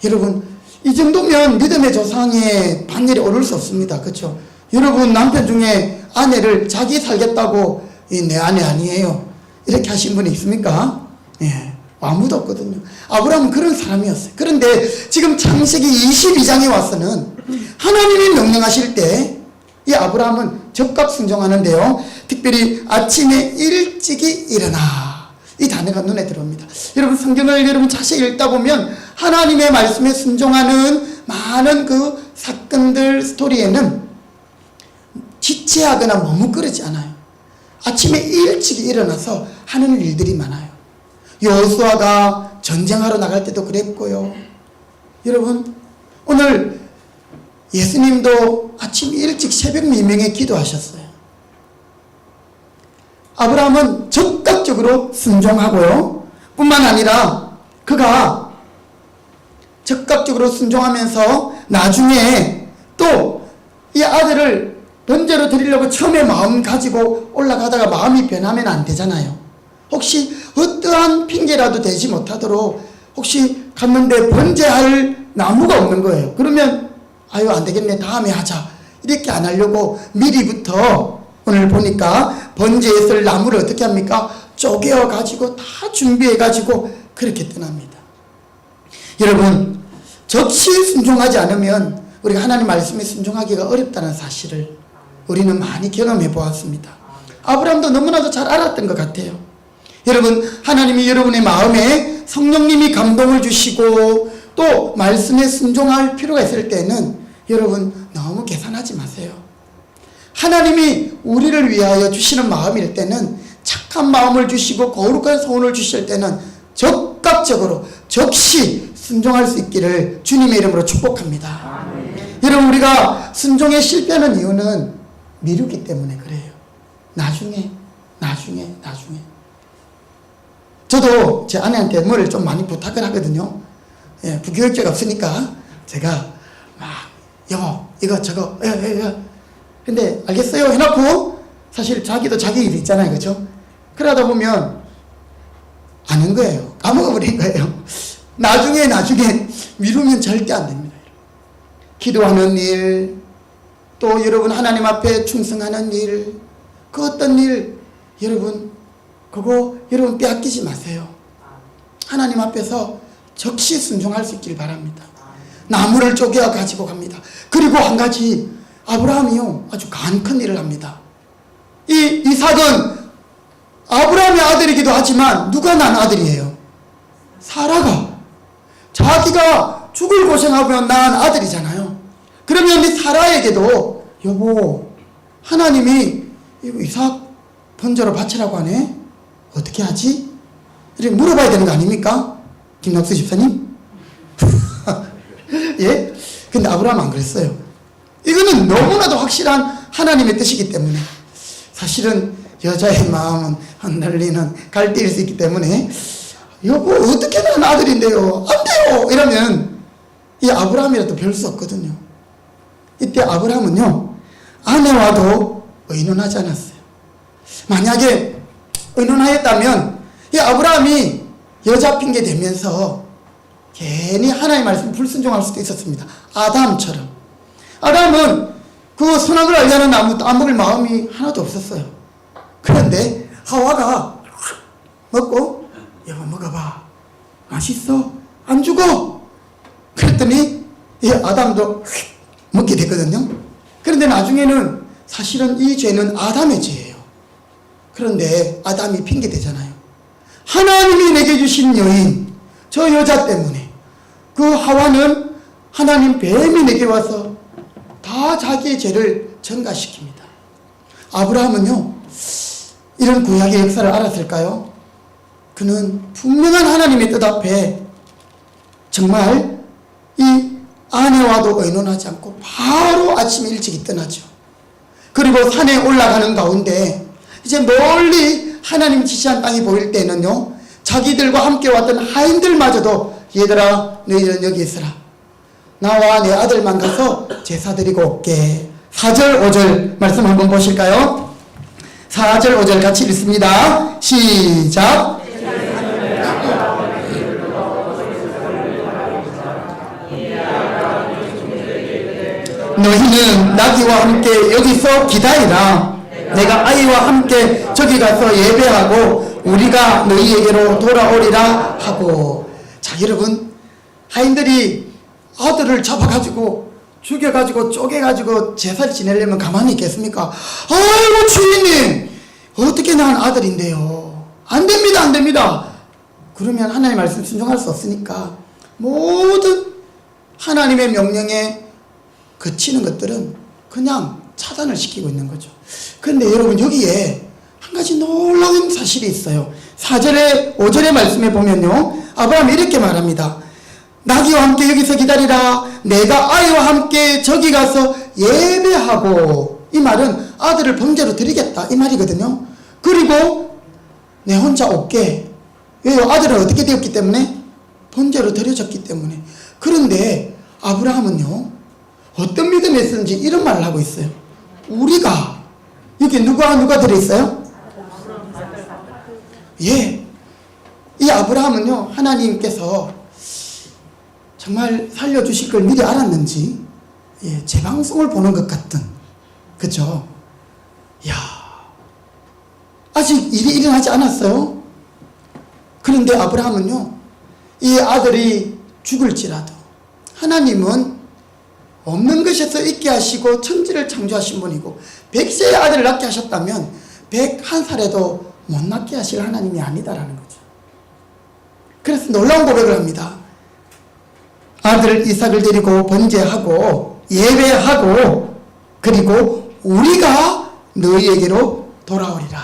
여러분, 이 정도면 믿음의 조상의 반열에 오를 수 없습니다. 그렇죠? 여러분, 남편 중에 아내를 자기 살겠다고 내 아내 아니에요, 이렇게 하신 분이 있습니까? 예, 아무도 없거든요. 아브라함은 그런 사람이었어요. 그런데 지금 창세기 22장에 와서는 하나님이 명령하실 때 이 아브라함은 적극 순종하는데요. 특별히 아침에 일찍이 일어나, 이 단어가 눈에 들어옵니다. 여러분, 성경을 여러분 자세히 읽다 보면 하나님의 말씀에 순종하는 많은 그 사건들 스토리에는 지체하거나 머뭇거리지 않아요. 아침에 일찍 일어나서 하는 일들이 많아요. 여호수아가 전쟁하러 나갈 때도 그랬고요. 여러분, 오늘 예수님도 아침 일찍 새벽 미명에 기도하셨어요. 아브라함은 적극적으로 순종하고요. 뿐만 아니라 그가 적극적으로 순종하면서 나중에 또 이 아들을 번제로 드리려고 처음에 마음 가지고 올라가다가 마음이 변하면 안 되잖아요. 혹시 어떠한 핑계라도 대지 못하도록 혹시 갔는데 번제할 나무가 없는 거예요. 그러면 아유, 안 되겠네, 다음에 하자, 이렇게 안 하려고 미리부터 오늘 보니까 번제에 쓸 나무를 어떻게 합니까? 쪼개어 가지고 다 준비해 가지고 그렇게 떠납니다. 여러분, 적시 순종하지 않으면 우리가 하나님 말씀에 순종하기가 어렵다는 사실을 우리는 많이 경험해 보았습니다. 아브라함도 너무나도 잘 알았던 것 같아요. 여러분, 하나님이 여러분의 마음에 성령님이 감동을 주시고 또 말씀에 순종할 필요가 있을 때는 여러분 너무 계산하지 마세요. 하나님이 우리를 위하여 주시는 마음일 때는, 착한 마음을 주시고 거룩한 소원을 주실 때는 적극적으로 적시 순종할 수 있기를 주님의 이름으로 축복합니다. 여러분, 우리가 순종에 실패하는 이유는 미루기 때문에 그래요. 나중에. 저도 제 아내한테 뭐를 좀 많이 부탁을 하거든요. 예, 부교육자가 없으니까 제가 막 여보 이거 저거 근데 알겠어요 해놓고 사실 자기도 자기 일 있잖아요. 그렇죠? 그러다 보면 아는 거예요. 까먹어버린 거예요. 나중에 미루면 절대 안 됩니다. 기도하는 일, 또 여러분 하나님 앞에 충성하는 일, 그 어떤 일, 여러분 그거 여러분 빼앗기지 마세요. 하나님 앞에서 적시 순종할 수 있길 바랍니다. 나무를 쪼개어 가지고 갑니다. 그리고 한 가지, 아브라함이요 아주 큰 일을 합니다. 이 이삭은 아브라함의 아들이기도 하지만 누가 낳은 아들이에요? 사라가. 자기가 죽을 고생하며 낳은 아들이잖아요. 그러면 이 사라에게도 여보, 하나님이 이삭 번제로 바치라고 하네, 어떻게 하지? 이렇게 물어봐야 되는 거 아닙니까? 김낙수 집사님? 예? 근데 아브라함은 안 그랬어요. 이거는 너무나도 확실한 하나님의 뜻이기 때문에, 사실은 여자의 마음은 흩날리는 갈대일 수 있기 때문에 여보 어떻게 난 아들인데요, 안 돼요 이러면 이 아브라함이라도 별 수 없거든요. 이때 아브라함은요 아내와도 의논하지 않았어요. 만약에 의논하였다면 이 아브라함이 여자 핑계 대면서 괜히 하나님의 말씀 불순종할 수도 있었습니다. 아담처럼. 아담은 그 선악을 알려는 나무 따먹을 마음이 하나도 없었어요. 그런데 하와가 먹고 여보 먹어봐, 맛있어, 안 죽어, 그랬더니 이 아담도 먹게 됐거든요. 그런데 나중에는 사실은 이 죄는 아담의 죄예요. 그런데 아담이 핑계 대잖아요. 하나님이 내게 주신 여인, 저 여자 때문에 그 하와는 하나님 뱀이 내게 와서 다 자기의 죄를 전가시킵니다. 아브라함은요 이런 구약의 역사를 알았을까요? 그는 분명한 하나님의 뜻 앞에 정말 이 아내와도 의논하지 않고 바로 아침에 일찍 떠나죠. 그리고 산에 올라가는 가운데 이제 멀리 하나님 지시한 땅이 보일 때는요, 자기들과 함께 왔던 하인들마저도 얘들아 너희는 여기 있으라. 나와 내 아들만 가서 제사 드리고 올게. 4절 5절 말씀 한번 보실까요? 4절 5절 같이 읽습니다. 시작. 너희는 나귀와 함께 여기서 기다리라. 내가 아이와 함께 저기 가서 예배하고 우리가 너희에게로 돌아오리라 하고. 자, 여러분, 하인들이 아들을 잡아가지고 죽여가지고 쪼개가지고 제사를 지내려면 가만히 있겠습니까? 아이고 주인님, 어떻게 난 아들인데요. 안 됩니다, 안 됩니다. 그러면 하나님 말씀 순종할 수 없으니까 모든 하나님의 명령에 거치는 것들은 그냥 차단을 시키고 있는 거죠. 그런데 여러분, 여기에 한 가지 놀라운 사실이 있어요. 4절에 5절의 말씀에 보면요, 아브라함이 이렇게 말합니다. 나귀와 함께 여기서 기다리라. 내가 아이와 함께 저기 가서 예배하고. 이 말은 아들을 번제로 드리겠다 이 말이거든요. 그리고 내 혼자 올게. 왜요? 아들은 어떻게 되었기 때문에? 번제로 드려졌기 때문에. 그런데 아브라함은요, 어떤 믿음에 쓰는지 이런 말을 하고 있어요. 우리가, 여기 누가 들어있어요? 예. 이 아브라함은요, 하나님께서 정말 살려주실 걸 미리 알았는지, 예, 제 방송을 보는 것 같은, 그죠? 야, 아직 일이 일어나지 않았어요. 그런데 아브라함은요, 이 아들이 죽을지라도 하나님은 없는 것에서 있게 하시고 천지를 창조하신 분이고 100세의 아들을 낳게 하셨다면 101살에도 못 낳게 하실 하나님이 아니다라는 거죠. 그래서 놀라운 고백을 합니다. 아들 이삭을 데리고 번제하고 예배하고 그리고 우리가 너희에게로 돌아오리라.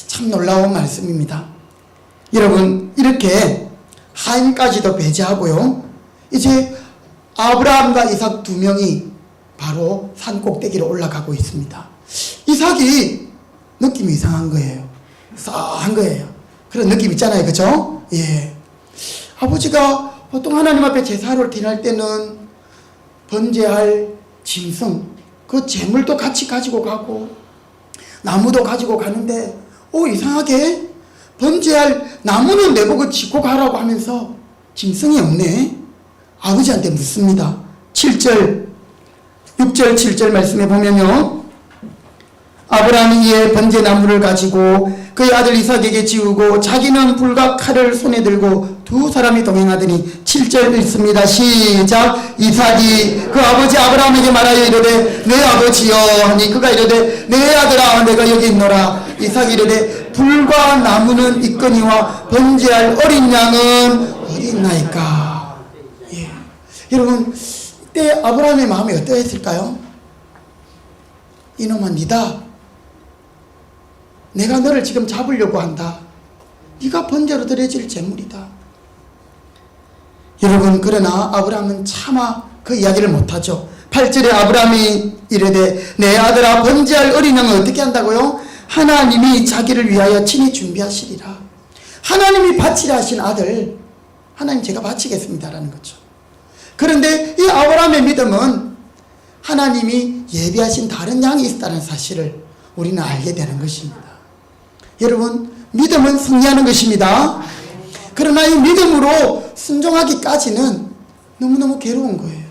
참 놀라운 말씀입니다. 여러분, 이렇게 하인까지도 배제하고요, 이제 아브라함과 이삭 두 명이 바로 산 꼭대기로 올라가고 있습니다. 이삭이 느낌이 이상한 거예요. 싸한 거예요. 그런 느낌 있잖아요, 그죠? 예. 아버지가 보통 하나님 앞에 제사를 드릴 때는 번제할 짐승, 그 제물도 같이 가지고 가고 나무도 가지고 가는데, 이상하게 번제할 나무는 내보고 짓고 가라고 하면서 짐승이 없네. 아버지한테 묻습니다. 6절 7절 말씀에 보면요, 아브라함이 이에 번제나무를 가지고 그의 아들 이삭에게 지우고 자기는 불과 칼을 손에 들고 두 사람이 동행하더니 7절 읽습니다. 시작. 이삭이 그 아버지 아브라함에게 말하여 이르되 내 아버지여 하니 그가 이르되 내 아들아 내가 여기 있노라. 이삭이 이르되 불과 나무는 있거니와 번제할 어린 양은 어디 있나이까. 예. 여러분, 이때 아브라함의 마음이 어떠했을까요? 이놈아, 니다. 내가 너를 지금 잡으려고 한다. 네가 번제로 드려질 제물이다. 여러분, 그러나 아브라함은 차마 그 이야기를 못하죠. 8절에 아브라함이 이르되 내 아들아 번제할 어린 양은 어떻게 한다고요? 하나님이 자기를 위하여 친히 준비하시리라. 하나님이 바치라 하신 아들, 하나님 제가 바치겠습니다라는 거죠. 그런데 이 아브라함의 믿음은 하나님이 예비하신 다른 양이 있다는 사실을 우리는 알게 되는 것입니다. 여러분, 믿음은 승리하는 것입니다. 그러나 이 믿음으로 순종하기까지는 너무너무 괴로운 거예요.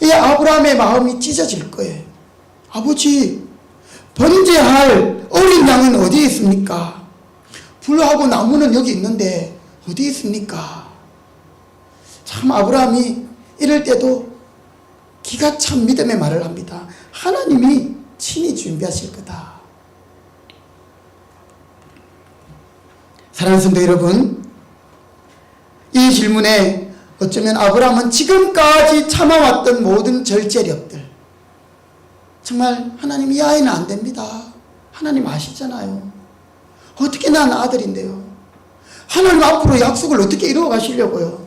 이 아브라함의 마음이 찢어질 거예요. 아버지, 번제할 어린 양은 어디에 있습니까? 불하고 나무는 여기 있는데 어디 있습니까? 참 아브라함이 이럴 때도 기가 찬 믿음의 말을 합니다. 하나님이 친히 준비하실 거다. 사랑하는 성도 여러분, 이 질문에 어쩌면 아브라함은 지금까지 참아왔던 모든 절제력들, 정말 하나님 이 아이는 안 됩니다. 하나님 아시잖아요. 어떻게 난 아들인데요. 하나님 앞으로 약속을 어떻게 이루어 가시려고요.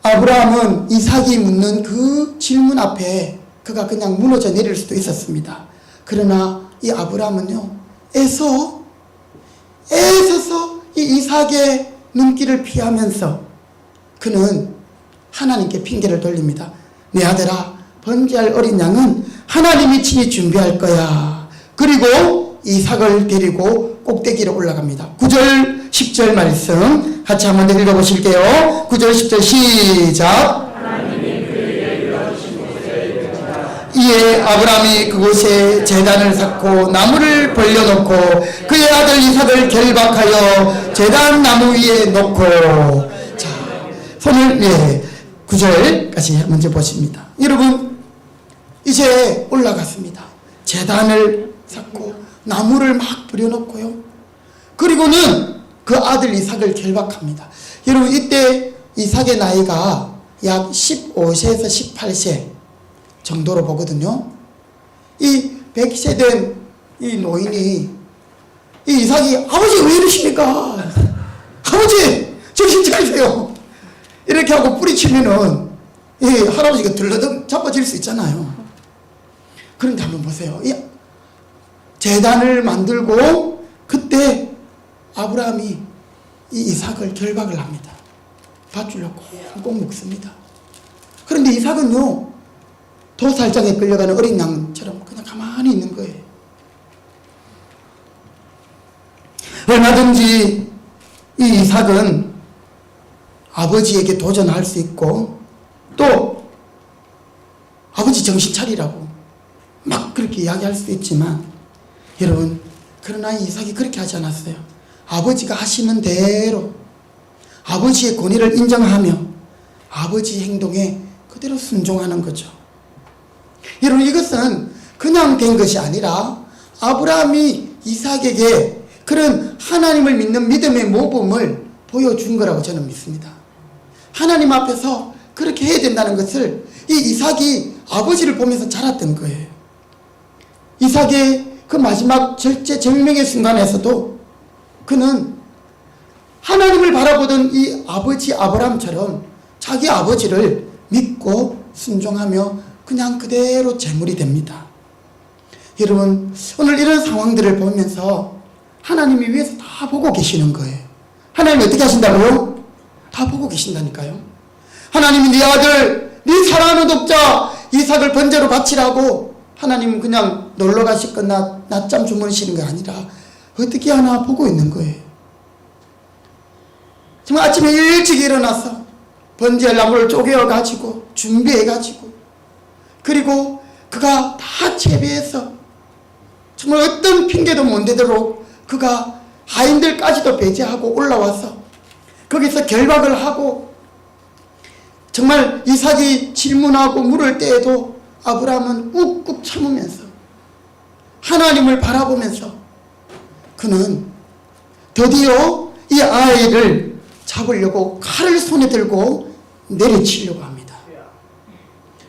아브라함은 이삭이 묻는 그 질문 앞에 그가 그냥 무너져 내릴 수도 있었습니다. 그러나 이 아브라함은요, 애써서 이 이삭의 눈길을 피하면서 그는 하나님께 핑계를 돌립니다. 내 아들아, 번제할 어린 양은 하나님이 친히 준비할 거야. 그리고 이삭을 데리고 꼭대기로 올라갑니다. 9절 10절 말씀 같이 한번 읽어보실게요. 9절 10절 시작. 이에 아브라함이 그곳에 제단을 쌓고 나무를 벌려놓고 그의 아들 이삭을 결박하여 제단 나무 위에 놓고, 자, 손을 9절까지 먼저 보십니다. 여러분, 이제 올라갔습니다. 제단을 쌓고 나무를 막 뿌려놓고요. 그리고는 그 아들 이삭을 결박합니다. 여러분, 이때 이삭의 나이가 약 15세에서 18세 정도로 보거든요. 이 100세 된 이 노인이 이 이삭이 아버지 왜 이러십니까? 아버지 정신 차리세요. 이렇게 하고 뿌리치면은 이 할아버지가 들러덩 자빠질 수 있잖아요. 그런데 한번 보세요. 이 제단을 만들고 그때 아브라함이 이 이삭을 결박을 합니다. 밧줄로 꼭 묶습니다. 그런데 이삭은요, 도살장에 끌려가는 어린 양처럼 그냥 가만히 있는 거예요. 얼마든지 이 이삭은 아버지에게 도전할 수 있고 또 아버지 정신 차리라고 막 그렇게 이야기할 수도 있지만, 여러분, 그러나 이삭이 그렇게 하지 않았어요. 아버지가 하시는 대로 아버지의 권위를 인정하며 아버지 행동에 그대로 순종하는 거죠. 여러분, 이것은 그냥 된 것이 아니라 아브라함이 이삭에게 그런 하나님을 믿는 믿음의 모범을 보여준 거라고 저는 믿습니다. 하나님 앞에서 그렇게 해야 된다는 것을 이 이삭이 아버지를 보면서 자랐던 거예요. 이삭의 그 마지막 절제절명의 순간에서도 그는 하나님을 바라보던 이 아버지 아브라함처럼 자기 아버지를 믿고 순종하며 그냥 그대로 제물이 됩니다. 여러분, 오늘 이런 상황들을 보면서 하나님이 위에서 다 보고 계시는 거예요. 하나님이 어떻게 하신다고요? 다 보고 계신다니까요. 하나님이 네 아들, 네 사랑하는 독자 이삭을 번제로 바치라고 하나님은 그냥 놀러 가시거나 낮잠 주무시는 게 아니라 어떻게 하나 보고 있는 거예요. 정말 아침에 일찍 일어나서 번제할 나무를 쪼개어가지고 준비해가지고, 그리고 그가 다 채비해서 정말 어떤 핑계도 못 대도록 그가 하인들까지도 배제하고 올라와서 거기서 결박을 하고, 정말 이삭이 질문하고 물을 때에도 아브라함은 꾹꾹 참으면서 하나님을 바라보면서 그는 드디어 이 아이를 잡으려고 칼을 손에 들고 내리치려고 합니다.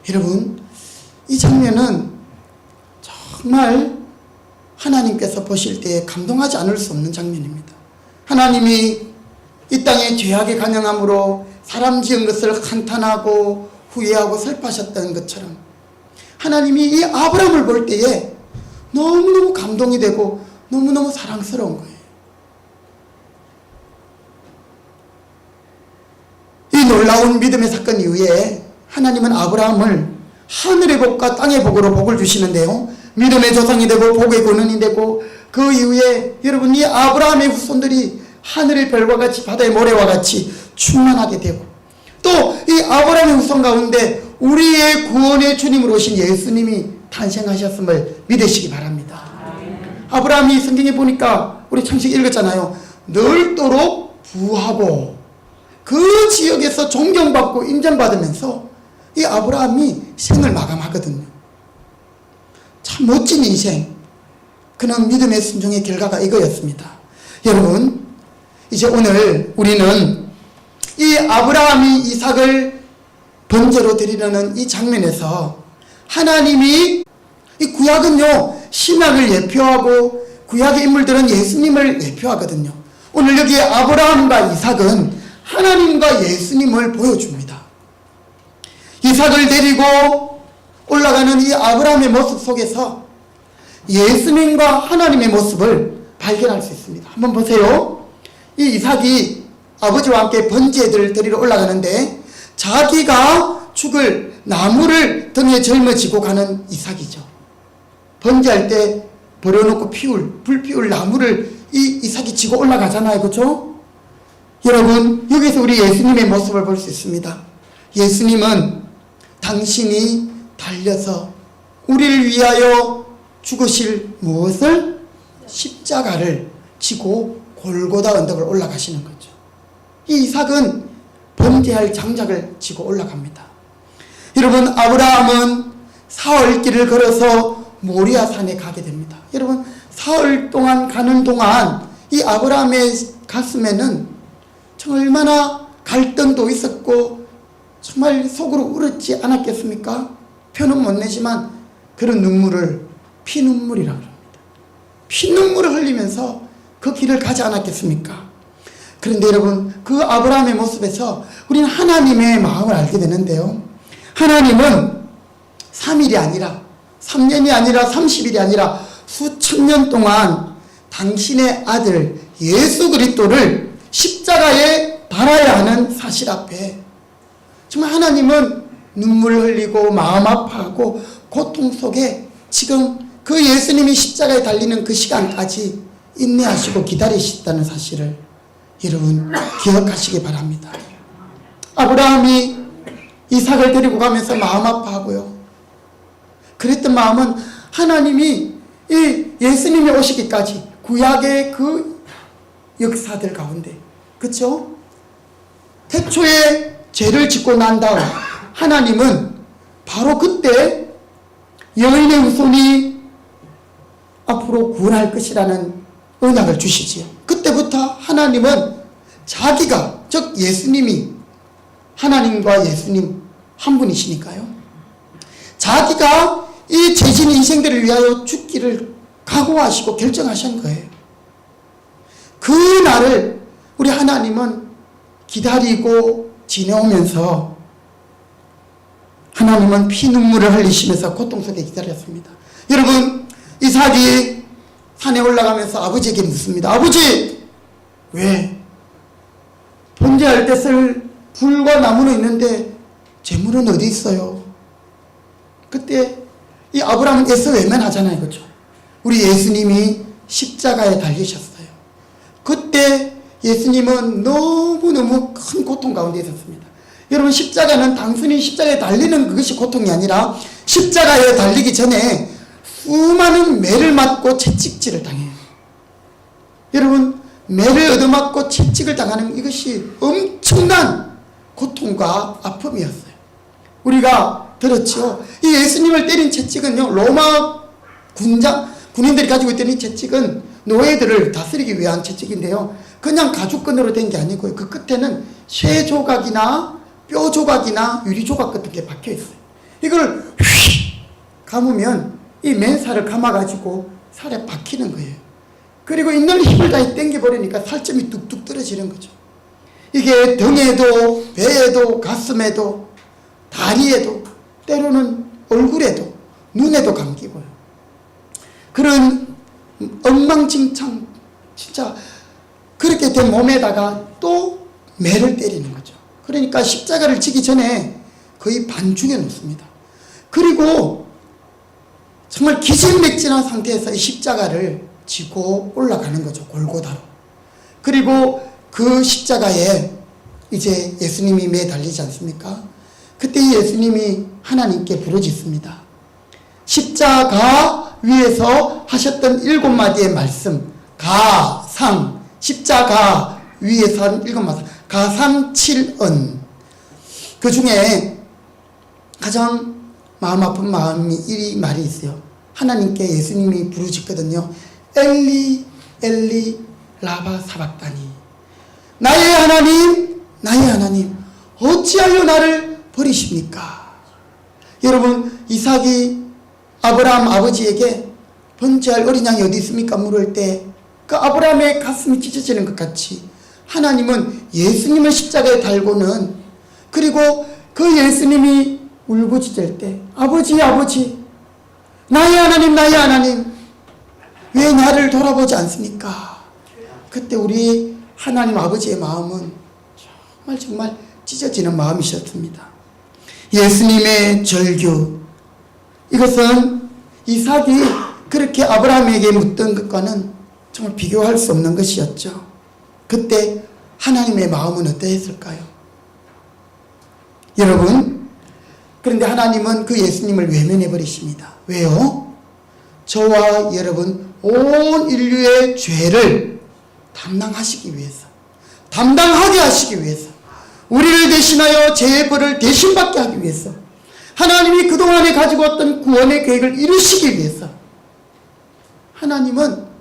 여러분, 이 장면은 정말 하나님께서 보실 때 감동하지 않을 수 없는 장면입니다. 하나님이 이 땅에 죄악에 간영함으로 사람 지은 것을 한탄하고 후회하고 슬퍼하셨던 것처럼 하나님이 이 아브라함을 볼 때에 너무너무 감동이 되고 너무너무 사랑스러운 거예요. 이 놀라운 믿음의 사건 이후에 하나님은 아브라함을 하늘의 복과 땅의 복으로 복을 주시는데요, 믿음의 조상이 되고 복의 근원이 되고, 그 이후에 여러분, 이 아브라함의 후손들이 하늘의 별과 같이 바다의 모래와 같이 충만하게 되고, 또 이 아브라함의 후손 가운데 우리의 구원의 주님으로 오신 예수님이 탄생하셨음을 믿으시기 바랍니다. 아브라함이 성경에 보니까 우리 창세기 읽었잖아요. 넓도록 부하고 그 지역에서 존경받고 인정받으면서 이 아브라함이 생을 마감하거든요. 참 멋진 인생. 그는 믿음의 순종의 결과가 이거였습니다. 여러분, 이제 오늘 우리는 이 아브라함이 이삭을 번제로 드리려는 이 장면에서 하나님이 이 구약은요, 신약을 예표하고 구약의 인물들은 예수님을 대표하거든요. 오늘 여기 아브라함과 이삭은 하나님과 예수님을 보여줍니다. 이삭을 데리고 올라가는 이 아브라함의 모습 속에서 예수님과 하나님의 모습을 발견할 수 있습니다. 한번 보세요. 이 이삭이 아버지와 함께 번제들을 데리러 올라가는데 자기가 죽을 나무를 등에 짊어지고 가는 이삭이죠. 번제할 때 버려놓고 불 피울 나무를 이 이삭이 지고 올라가잖아요. 그렇죠? 여러분, 여기서 우리 예수님의 모습을 볼 수 있습니다. 예수님은 당신이 달려서 우리를 위하여 죽으실 무엇을? 십자가를 지고 골고다 언덕을 올라가시는 거죠. 이 이삭은 번제할 장작을 지고 올라갑니다. 여러분, 아브라함은 사흘 길을 걸어서 모리아 산에 가게 됩니다. 여러분, 사흘 동안 가는 동안 이 아브라함의 가슴에는 정말 얼마나 갈등도 있었고 정말 속으로 울었지 않았겠습니까? 표는 못 내지만 그런 눈물을 피눈물이라고 합니다. 피눈물을 흘리면서 그 길을 가지 않았겠습니까? 그런데 여러분, 그 아브라함의 모습에서 우리는 하나님의 마음을 알게 되는데요. 하나님은 3일이 아니라 3년이 아니라 30일이 아니라 수천 년 동안 당신의 아들 예수 그리스도를 십자가에 달아야 하는 사실 앞에 정말 하나님은 눈물 흘리고 마음 아파하고 고통 속에 지금 그 예수님이 십자가에 달리는 그 시간까지 인내하시고 기다리셨다는 사실을 여러분 기억하시기 바랍니다. 아브라함이 이삭을 데리고 가면서 마음 아파하고요. 그랬던 마음은 하나님이 이 예수님이 오시기까지 구약의 그 역사들 가운데, 그렇죠? 태초에 죄를 짓고 난 다음 하나님은 바로 그때 여인의 후손이 앞으로 구원할 것이라는 언약을 주시지요. 그때부터 하나님은 자기가, 즉 예수님이 하나님과 예수님 한 분이시니까요. 자기가 이 죄진 인생들을 위하여 죽기를 각오하시고 결정하신 거예요. 그 날을 우리 하나님은 기다리고 지내오면서 하나님은 피눈물을 흘리시면서 고통 속에 기다렸습니다. 여러분, 이삭이 산에 올라가면서 아버지에게 묻습니다. 아버지, 왜? 번제할 때 쓸 불과 나무는 있는데 재물은 어디 있어요? 그때 이 아브라함은 애써 외면하잖아요. 그렇죠? 우리 예수님이 십자가에 달리셨어요. 그때 예수님은 너무너무 큰 고통 가운데 있었습니다. 여러분, 십자가는 단순히 십자가에 달리는 그것이 고통이 아니라 십자가에 달리기 전에 수많은 매를 맞고 채찍질을 당해요. 여러분, 매를 얻어맞고 채찍을 당하는 이것이 엄청난 고통과 아픔이었어요. 우리가 들었죠. 이 예수님을 때린 채찍은요, 로마 군인들이 가지고 있던 이 채찍은 노예들을 다스리기 위한 채찍인데요. 그냥 가죽끈으로 된 게 아니고요. 그 끝에는 쇠 조각이나 뼈 조각이나 유리 조각 같은 게 박혀 있어요. 이걸 휙 감으면 이 맨살을 감아가지고 살에 박히는 거예요. 그리고 있는 힘을 다해 당겨버리니까 살점이 뚝뚝 떨어지는 거죠. 이게 등에도 배에도 가슴에도 다리에도 때로는 얼굴에도 눈에도 감기고요. 그런 엉망진창 진짜 그렇게 된 몸에다가 또 매를 때리는 거죠. 그러니까 십자가를 지기 전에 거의 반죽여 놓습니다. 그리고 정말 기진맥진한 상태에서 이 십자가를 지고 올라가는 거죠. 골고다로. 그리고 그 십자가에 이제 예수님이 매달리지 않습니까? 그때 예수님이 하나님께 부르짖습니다. 십자가 위에서 하셨던 7마디의 말씀, 가상, 십자가 위에서 한 7마디, 가상칠언. 그 중에 가장 마음 아픈 마음이 이 말이 있어요. 하나님께 예수님이 부르짖거든요. 엘리 엘리 라바 사박다니, 나의 하나님 나의 하나님 어찌하여 나를 버리십니까? 여러분, 이삭이 아브라함 아버지에게 번제할 어린 양이 어디 있습니까? 물을 때 그 아브라함의 가슴이 찢어지는 것 같이 하나님은 예수님을 십자가에 달고는, 그리고 그 예수님이 울부짖을 때 아버지 나의 하나님 왜 나를 돌아보지 않습니까? 그때 우리 하나님 아버지의 마음은 정말 찢어지는 마음이셨습니다. 예수님의 절규, 이것은 이삭이 그렇게 아브라함에게 묻던 것과는 정말 비교할 수 없는 것이었죠. 그때 하나님의 마음은 어떠했을까요? 여러분, 그런데 하나님은 그 예수님을 외면해 버리십니다. 왜요? 저와 여러분 온 인류의 죄를 담당하시기 위해서, 담당하게 하시기 위해서, 우리를 대신하여 죄의 벌을 대신받게 하기 위해서, 하나님이 그동안에 가지고 왔던 구원의 계획을 이루시기 위해서 하나님은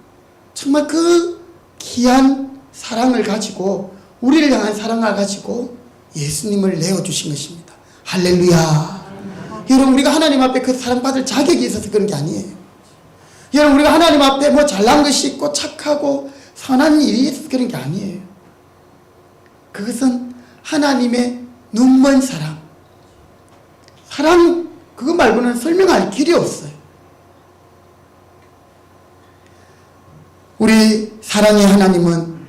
정말 그 귀한 사랑을 가지고, 우리를 향한 사랑을 가지고 예수님을 내어주신 것입니다. 할렐루야. 여러분, 우리가 하나님 앞에 그 사랑받을 자격이 있어서 그런 게 아니에요. 여러분, 우리가 하나님 앞에 뭐 잘난 것이 있고 착하고 선한 일이 있어서 그런 게 아니에요. 그것은 하나님의 눈먼 사랑, 그거 말고는 설명할 길이 없어요. 우리 사랑의 하나님은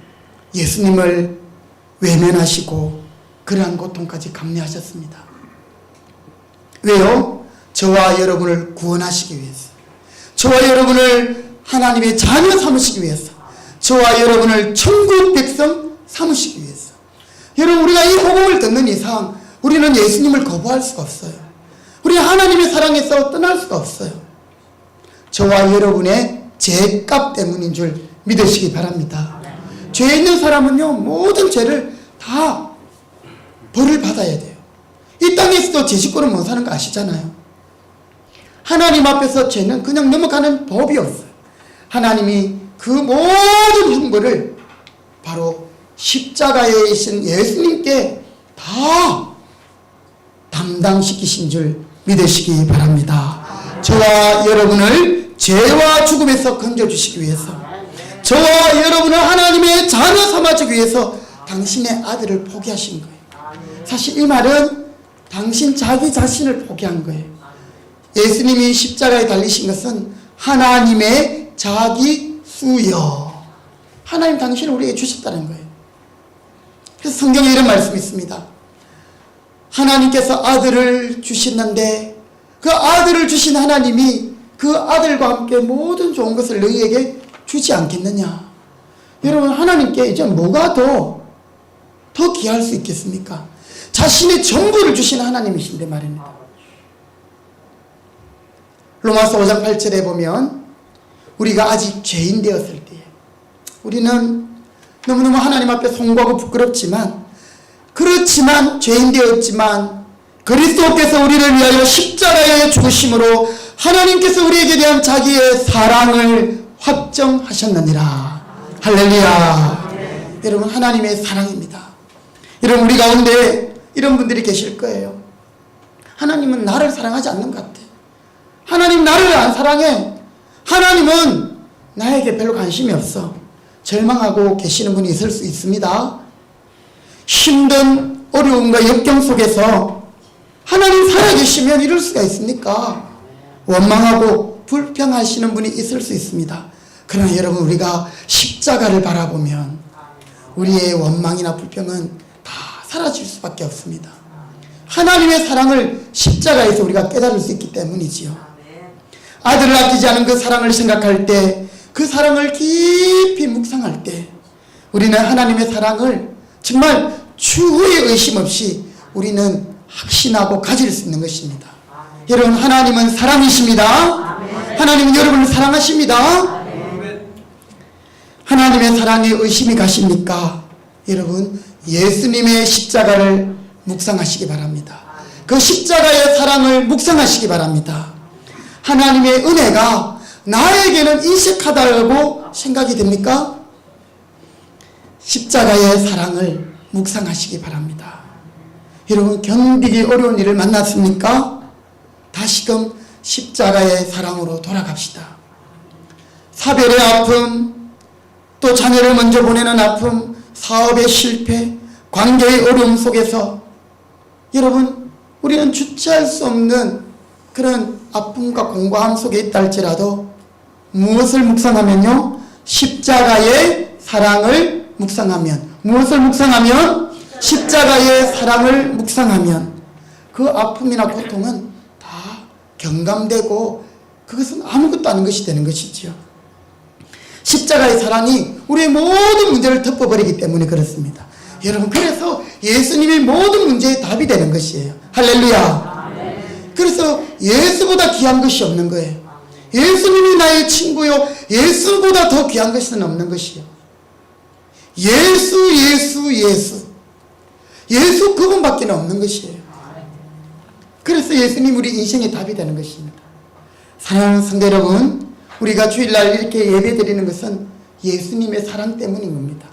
예수님을 외면하시고 그러한 고통까지 감내하셨습니다. 왜요? 저와 여러분을 구원하시기 위해서, 저와 여러분을 하나님의 자녀 삼으시기 위해서, 저와 여러분을 천국 백성 삼으시기 위해서. 여러분, 우리가 이 복음을 듣는 이상 우리는 예수님을 거부할 수가 없어요. 우리 하나님의 사랑에서 떠날 수가 없어요. 저와 여러분의 죄값 때문인 줄 믿으시기 바랍니다. 죄 있는 사람은요, 모든 죄를 다 벌을 받아야 돼요. 이 땅에서도 제 식구는 못 사는 거 아시잖아요. 하나님 앞에서 죄는 그냥 넘어가는 법이 없어요. 하나님이 그 모든 형벌을 바로 십자가에 계신 예수님께 다 담당시키신 줄 믿으시기 바랍니다. 저와 여러분을 죄와 죽음에서 건져주시기 위해서, 저와 여러분을 하나님의 자녀 삼아주기 위해서 당신의 아들을 포기하신 거예요. 사실 이 말은 당신 자기 자신을 포기한 거예요. 예수님이 십자가에 달리신 것은 하나님의 자기 수여, 하나님 당신을 우리에게 주셨다는 거예요. 그래서 성경에 이런 말씀이 있습니다. 하나님께서 아들을 주시는데 그 아들을 주신 하나님이 그 아들과 함께 모든 좋은 것을 너희에게 주지 않겠느냐. 여러분, 하나님께 이제 뭐가 더 귀할 수 있겠습니까? 자신의 전부를 주신 하나님이신데 말입니다. 로마서 5장 8절에 보면 우리가 아직 죄인 되었을 때에 우리는 너무너무 하나님 앞에 송구하고 부끄럽지만, 그렇지만 죄인 되었지만 그리스도께서 우리를 위하여 십자가에 죽으심으로 하나님께서 우리에게 대한 자기의 사랑을 확정하셨느니라. 할렐루야. 여러분, 하나님의 사랑입니다. 여러분, 우리 가운데 이런 분들이 계실 거예요. 하나님은 나를 사랑하지 않는 것 같아. 하나님 나를 안 사랑해. 하나님은 나에게 별로 관심이 없어. 절망하고 계시는 분이 있을 수 있습니다. 힘든 어려움과 역경 속에서 하나님 살아계시면 이럴 수가 있습니까? 원망하고 불평하시는 분이 있을 수 있습니다. 그러나 여러분, 우리가 십자가를 바라보면 우리의 원망이나 불평은 다 사라질 수밖에 없습니다. 하나님의 사랑을 십자가에서 우리가 깨달을 수 있기 때문이지요. 아들을 아끼지 않은 그 사랑을 생각할 때, 그 사랑을 깊이 묵상할 때 우리는 하나님의 사랑을 정말 추후에 의심 없이 우리는 확신하고 가질 수 있는 것입니다. 여러분, 하나님은 사랑이십니다. 하나님은 여러분을 사랑하십니다. 하나님의 사랑에 의심이 가십니까? 여러분, 예수님의 십자가를 묵상하시기 바랍니다. 그 십자가의 사랑을 묵상하시기 바랍니다. 하나님의 은혜가 나에게는 인색하다고 생각이 됩니까? 십자가의 사랑을 묵상하시기 바랍니다. 여러분, 견디기 어려운 일을 만났습니까? 다시금 십자가의 사랑으로 돌아갑시다. 사별의 아픔, 또 자녀를 먼저 보내는 아픔, 사업의 실패, 관계의 어려움 속에서 여러분 우리는 주체할 수 없는 그런 아픔과 공고함 속에 있다 할지라도 무엇을 묵상하면요? 십자가의 사랑을 묵상하면, 무엇을 묵상하면? 십자가의 사랑을 묵상하면 그 아픔이나 고통은 다 경감되고 그것은 아무것도 아닌 것이 되는 것이지요. 십자가의 사랑이 우리의 모든 문제를 덮어버리기 때문에 그렇습니다. 여러분, 그래서 예수님이 모든 문제의 답이 되는 것이에요. 할렐루야. 그래서 예수보다 귀한 것이 없는 거예요. 예수님이 나의 친구요, 예수보다 더 귀한 것은 없는 것이요. 예수 그분밖에 없는 것이에요. 그래서 예수님 우리 인생의 답이 되는 것입니다. 사랑하는 성도 여러분, 우리가 주일날 이렇게 예배 드리는 것은 예수님의 사랑 때문인 겁니다.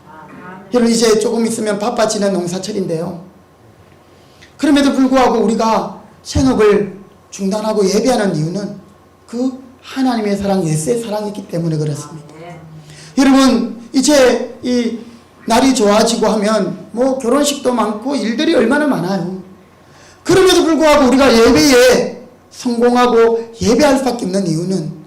여러분, 이제 조금 있으면 바빠지는 농사철인데요. 그럼에도 불구하고 우리가 생업을 중단하고 예배하는 이유는 그 하나님의 사랑, 예수의 사랑이기 때문에 그렇습니다. 여러분, 이제 이 날이 좋아지고 하면 뭐 결혼식도 많고 일들이 얼마나 많아요. 그럼에도 불구하고 우리가 예배에 성공하고 예배할 수밖에 없는 이유는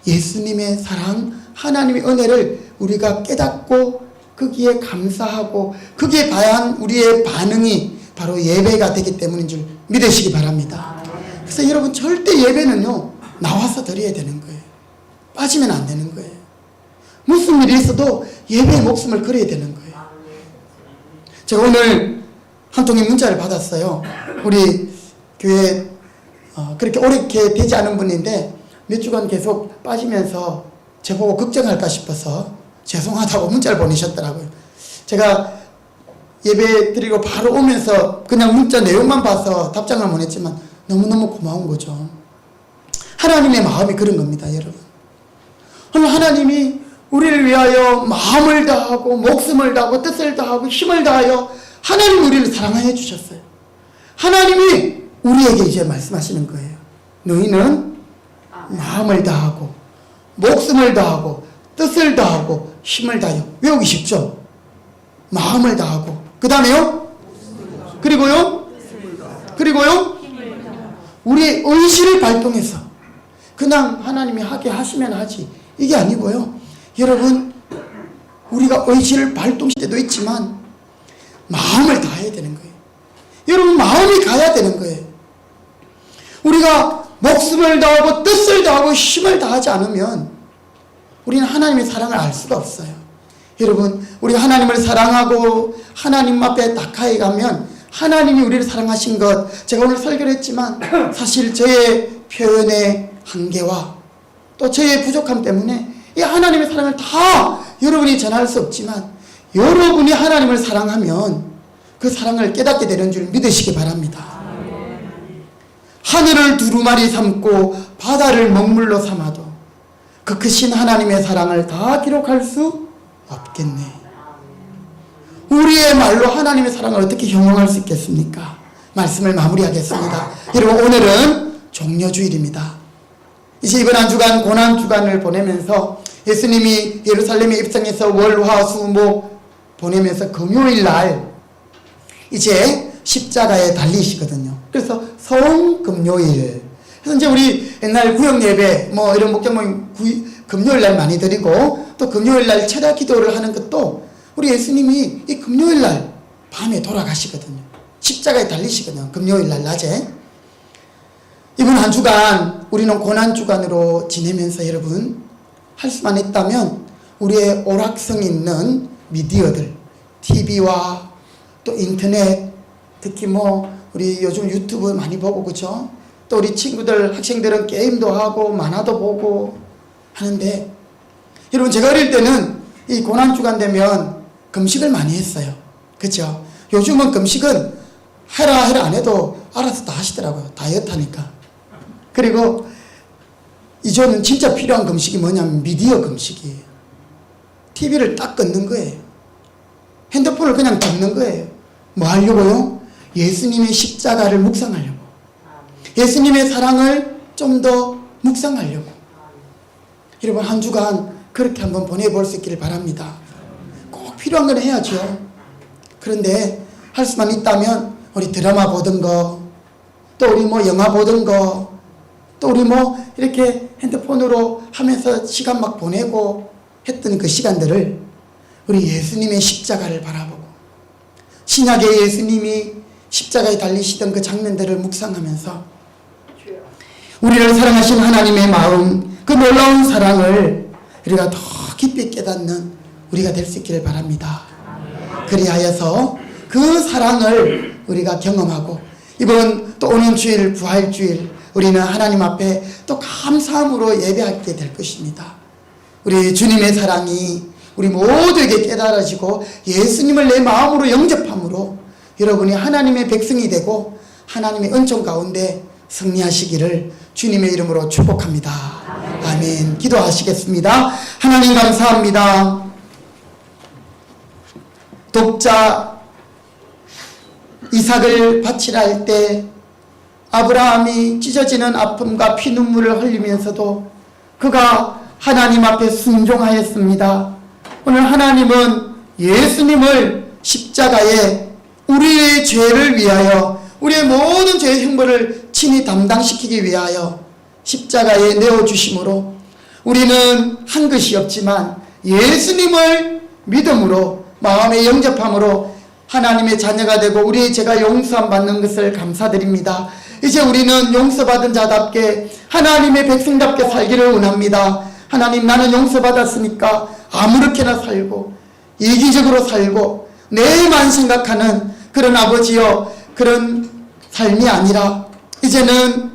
예수님의 사랑, 하나님의 은혜를 우리가 깨닫고 거기에 감사하고 거기에 대한 우리의 반응이 바로 예배가 되기 때문인 줄 믿으시기 바랍니다. 그래서 여러분, 절대 예배는요 나와서 드려야 되는 거예요. 빠지면 안 되는 거예요. 무슨 일이 있어도 예배의 목숨을 걸어야 되는 거예요. 제가 오늘 한 통의 문자를 받았어요. 우리 교회 그렇게 오래 되지 않은 분인데 몇 주간 계속 빠지면서 저보고 걱정할까 싶어서 죄송하다고 문자를 보내셨더라고요. 제가 예배 드리고 바로 오면서 그냥 문자 내용만 봐서 답장을 보냈지만 너무너무 고마운 거죠. 하나님의 마음이 그런 겁니다, 여러분. 오늘 하나님이 우리를 위하여 마음을 다하고 목숨을 다하고 뜻을 다하고 힘을 다하여 하나님이 우리를 사랑하여 주셨어요. 하나님이 우리에게 이제 말씀하시는 거예요. 너희는 마음을 다하고 목숨을 다하고 뜻을 다하고 힘을 다하여. 외우기 쉽죠? 마음을 다하고 그 다음에요? 그리고요? 우리의 의지를 발동해서 그냥 하나님이 하게 하시면 하지, 이게 아니고요. 여러분, 우리가 의지를 발동시킬 때도 있지만 마음을 다해야 되는 거예요. 여러분, 마음이 가야 되는 거예요. 우리가 목숨을 다하고 뜻을 다하고 힘을 다하지 않으면 우리는 하나님의 사랑을 알 수가 없어요. 여러분, 우리가 하나님을 사랑하고 하나님 앞에 닥하에 가면 하나님이 우리를 사랑하신 것, 제가 오늘 설교를 했지만 사실 저의 표현의 한계와 또 저의 부족함 때문에 이 하나님의 사랑을 다 여러분이 전할 수 없지만 여러분이 하나님을 사랑하면 그 사랑을 깨닫게 되는 줄 믿으시기 바랍니다. 하늘을 두루마리 삼고 바다를 먹물로 삼아도 그 크신 하나님의 사랑을 다 기록할 수 없겠네. 우리의 말로 하나님의 사랑을 어떻게 형용할 수 있겠습니까? 말씀을 마무리하겠습니다. 여러분, 오늘은 종려주일입니다. 이제 이번 한 주간 고난주간을 보내면서 예수님이 예루살렘에 입성해서 월, 화, 수, 목 보내면서 금요일날 이제 십자가에 달리시거든요. 그래서 성금요일. 그래서 이제 우리 옛날 구역예배 뭐 이런 목장모임 금요일날 많이 드리고 또 금요일날 최다 기도를 하는 것도 우리 예수님이 이 금요일날 밤에 돌아가시거든요. 십자가에 달리시거든요. 금요일날 낮에. 이번 한 주간 우리는 고난주간으로 지내면서 여러분 할 수만 있다면 우리의 오락성 있는 미디어들, TV와 또 인터넷, 특히 뭐 우리 요즘 유튜브 많이 보고 그죠? 또 우리 친구들, 학생들은 게임도 하고 만화도 보고 하는데 여러분, 제가 어릴 때는 이 고난주간 되면 금식을 많이 했어요. 그죠? 요즘은 금식은 해라 안 해도 알아서 다 하시더라고요. 다이어트 하니까. 그리고 이제는 진짜 필요한 금식이 뭐냐면 미디어 금식이에요. TV를 딱 끊는 거예요. 핸드폰을 그냥 덮는 거예요. 뭐 하려고요? 예수님의 십자가를 묵상하려고. 예수님의 사랑을 좀 더 묵상하려고. 여러분 한 주간 그렇게 한번 보내볼 수 있기를 바랍니다. 꼭 필요한 건 해야죠. 그런데 할 수만 있다면 우리 드라마 보던 거, 또 우리 뭐 영화 보던 거, 또 우리 뭐 이렇게 핸드폰으로 하면서 시간 막 보내고 했던 그 시간들을 우리 예수님의 십자가를 바라보고 신약의 예수님이 십자가에 달리시던 그 장면들을 묵상하면서 우리를 사랑하신 하나님의 마음, 그 놀라운 사랑을 우리가 더 깊이 깨닫는 우리가 될 수 있기를 바랍니다. 그리하여서 그 사랑을 우리가 경험하고 이번 또 오는 주일 부활주일 우리는 하나님 앞에 또 감사함으로 예배하게 될 것입니다. 우리 주님의 사랑이 우리 모두에게 깨달아지고 예수님을 내 마음으로 영접함으로 여러분이 하나님의 백성이 되고 하나님의 은총 가운데 승리하시기를 주님의 이름으로 축복합니다. 아멘. 기도하시겠습니다. 하나님 감사합니다. 독자 이삭을 바치라 할 때 아브라함이 찢어지는 아픔과 피눈물을 흘리면서도 그가 하나님 앞에 순종하였습니다. 오늘 하나님은 예수님을 십자가에 우리의 죄를 위하여 우리의 모든 죄의 형벌을 친히 담당시키기 위하여 십자가에 내어주심으로 우리는 한 것이 없지만 예수님을 믿음으로 마음의 영접함으로 하나님의 자녀가 되고 우리의 죄가 용서함 받는 것을 감사드립니다. 이제 우리는 용서받은 자답게 하나님의 백성답게 살기를 원합니다. 하나님, 나는 용서받았으니까 아무렇게나 살고 이기적으로 살고 내만 생각하는 그런 아버지여 그런 삶이 아니라 이제는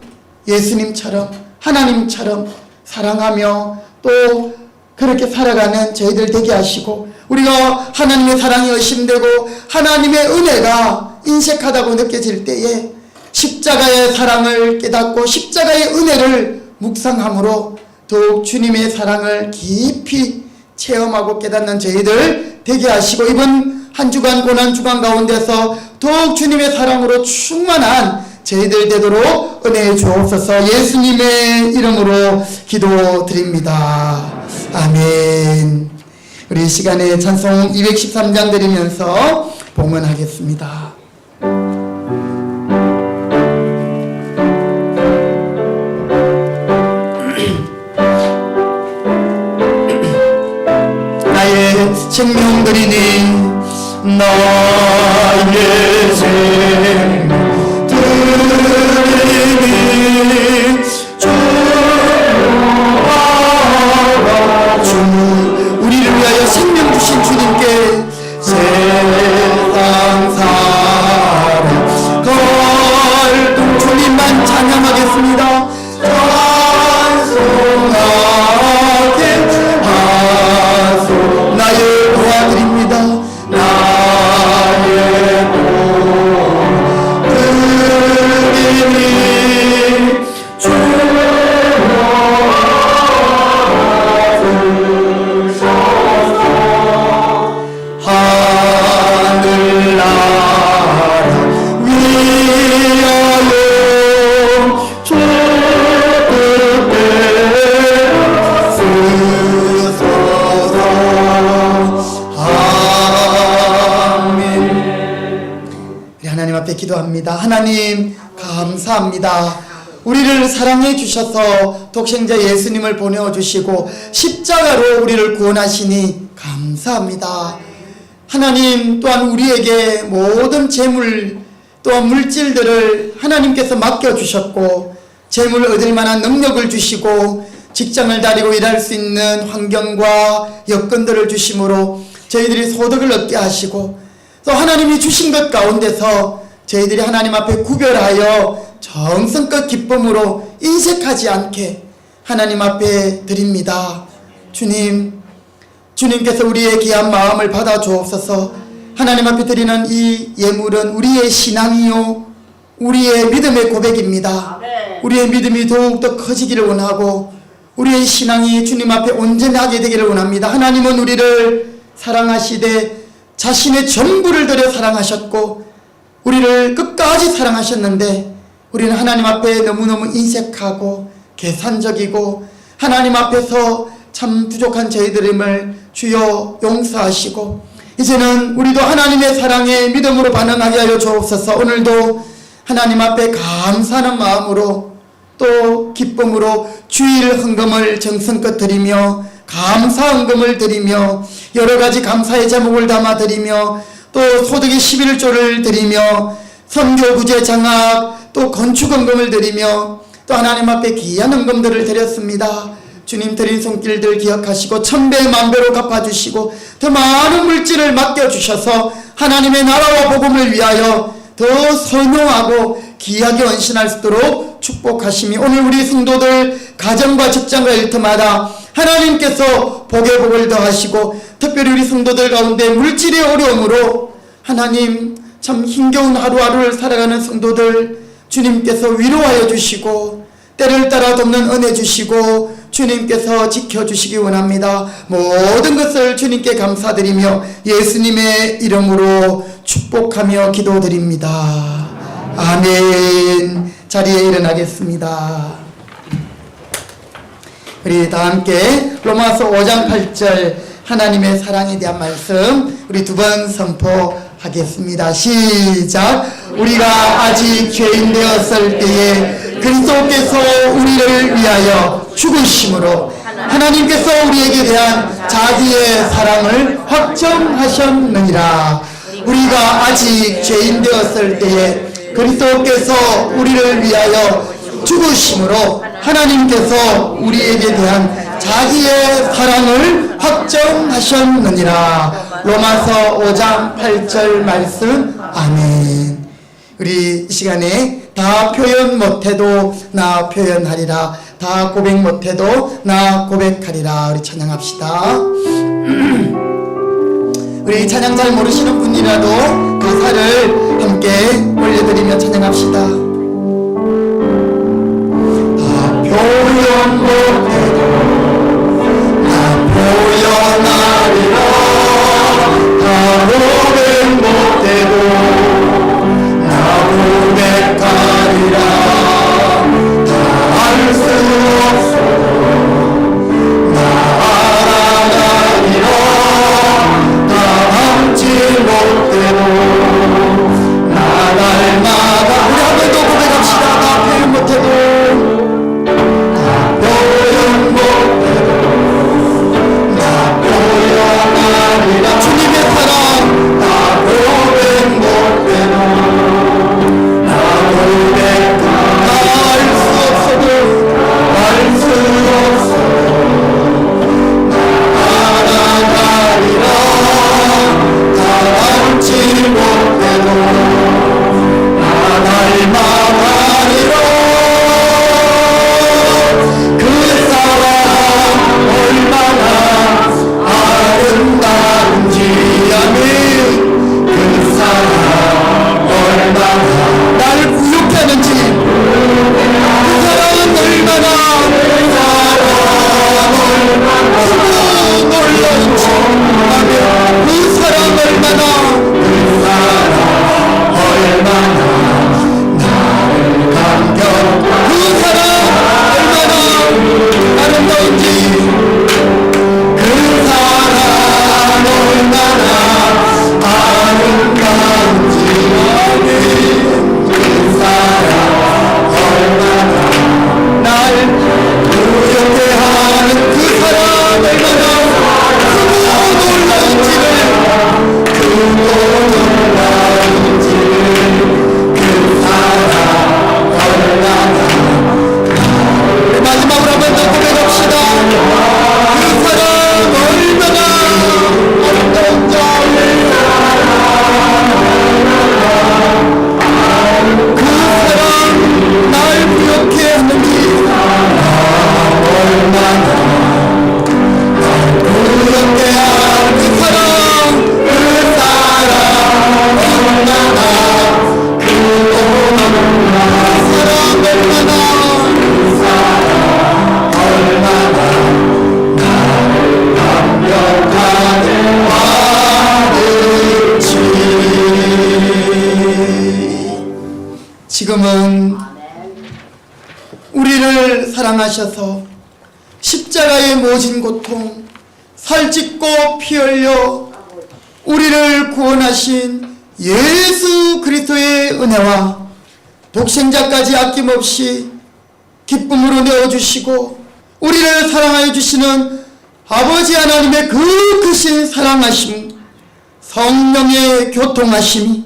예수님처럼 하나님처럼 사랑하며 또 그렇게 살아가는 저희들 되게 하시고 우리가 하나님의 사랑이 의심되고 하나님의 은혜가 인색하다고 느껴질 때에 십자가의 사랑을 깨닫고 십자가의 은혜를 묵상함으로 더욱 주님의 사랑을 깊이 체험하고 깨닫는 저희들 되게 하시고 이번 한 주간 고난주간 가운데서 더욱 주님의 사랑으로 충만한 저희들 되도록 은혜해 주옵소서. 예수님의 이름으로 기도드립니다. 아멘. 우리 이 시간에 찬송 213장 드리면서 봉헌하겠습니다. 나의 생명 드리니 나의 생명 드리니 주 우리를 위하여 생명 주신 주님께 세상 사랑 걸동 주님만 찬양하겠습니다. 찬송하게 하소. 나의 도와드립니다. 나의 도드리니 주 하늘나라 위하여 주뜻대 쓰소서. 아멘. 우리 하나님 앞에 기도합니다. 하나님 감사합니다. 우리를 사랑해 주셔서 독생자 예수님을 보내어 주시고 십자가로 우리를 구원하시니 감사합니다. 하나님 또한 우리에게 모든 재물 또한 물질들을 하나님께서 맡겨주셨고 재물 얻을 만한 능력을 주시고 직장을 다니고 일할 수 있는 환경과 여건들을 주심으로 저희들이 소득을 얻게 하시고 또 하나님이 주신 것 가운데서 저희들이 하나님 앞에 구별하여 정성껏 기쁨으로 인색하지 않게 하나님 앞에 드립니다. 주님께서 우리의 귀한 마음을 받아 주옵소서. 하나님 앞에 드리는 이 예물은 우리의 신앙이요 우리의 믿음의 고백입니다. 우리의 믿음이 더욱더 커지기를 원하고 우리의 신앙이 주님 앞에 온전하게 되기를 원합니다. 하나님은 우리를 사랑하시되 자신의 전부를 들여 사랑하셨고 우리를 끝까지 사랑하셨는데 우리는 하나님 앞에 너무너무 인색하고 계산적이고 하나님 앞에서 참 부족한 저희들임을 주여 용서하시고 이제는 우리도 하나님의 사랑에 믿음으로 반응하게 하여 주옵소서. 오늘도 하나님 앞에 감사하는 마음으로 또 기쁨으로 주일 헌금을 정성껏 드리며 감사 헌금을 드리며 여러 가지 감사의 제목을 담아 드리며 또 소득의 11조를 드리며 선교 구제 장학 또 건축 헌금을 드리며 또 하나님 앞에 귀한 헌금들을 드렸습니다. 주님 드린 손길들 기억하시고 천배 만배로 갚아주시고 더 많은 물질을 맡겨주셔서 하나님의 나라와 복음을 위하여 더 선용하고 귀하게 헌신할 수 있도록 축복하시니 오늘 우리 성도들 가정과 직장과 일터마다 하나님께서 복의 복을 더하시고 특별히 우리 성도들 가운데 물질의 어려움으로 하나님 참 힘겨운 하루하루를 살아가는 성도들 주님께서 위로하여 주시고 때를 따라 돕는 은혜 주시고 주님께서 지켜주시기 원합니다. 모든 것을 주님께 감사드리며 예수님의 이름으로 축복하며 기도드립니다. 아멘. 자리에 일어나겠습니다. 우리 다 함께 로마서 5장 8절 하나님의 사랑에 대한 말씀 우리 두 번 선포하겠습니다. 시작. 우리가 아직 죄인 되었을 때에 그리스도께서 우리를 위하여 죽으심으로 하나님께서 우리에게 대한 자기의 사랑을 확정하셨느니라. 우리가 아직 죄인 되었을 때에 그리스도께서 우리를 위하여 죽으심으로 하나님께서 우리에게 대한 자기의 사랑을 확정하셨느니라. 로마서 5장 8절 말씀. 아멘. 우리 이 시간에 다 표현 못해도 나 표현하리라, 다 고백 못해도 나 고백하리라. 우리 찬양합시다. 우리 찬양 잘 모르시는 분이라도 가사를 함께 올려드리며 찬양합시다. 다 표현 못해도 나 표현하리라, 다 고백 못해도 나 고백하리라. 다 알 수 없어도 나 알아가리라, 다 함지 못해도 나 날마다. 우리 한 번 더 고백합시다. 다 표현 못해도 다 표현 못해도 나 표현하리라. 주님의 사랑 다 고백 못해도 나 고백하리라. 알 수 없어도 알 수 없어도 나 알아가리라. 다 알지 못해도 나 닮아가리라. 그 사랑 얼마나 아름다운지. 아멘. 그 사랑 얼마나 날 부욕해 하는지. 그 사랑은 얼마나 놀라운지. 아멘. 그 사랑 얼마나 나를 감겨. 그 사랑 얼마나 아름다운지. 그 사랑 얼마나 아름다운지. 그 사랑 얼마나 날 부욕해 하는. 그 사랑 얼마나 크고 놀라운지를, 크고 놀라운지를. 그 사랑 얼마나. 마지막으로 한 번 더 고백합시다. 그 사랑 얼마나 아름다운지. 그 사랑 날 부욕해 하는지. 얼마나 날 부욕해 하는. 그 사랑 얼마나 크고 놀라운. 그 사랑 얼마나. 지금은 우리를 사랑하셔서 십자가의 모진 고통, 살찢고 피 흘려 우리를 구원하신 예수 그리스도의 은혜와 독생자까지 아낌없이 기쁨으로 내어주시고 우리를 사랑하여 주시는 아버지 하나님의 그 크신 사랑하심, 성령의 교통하심이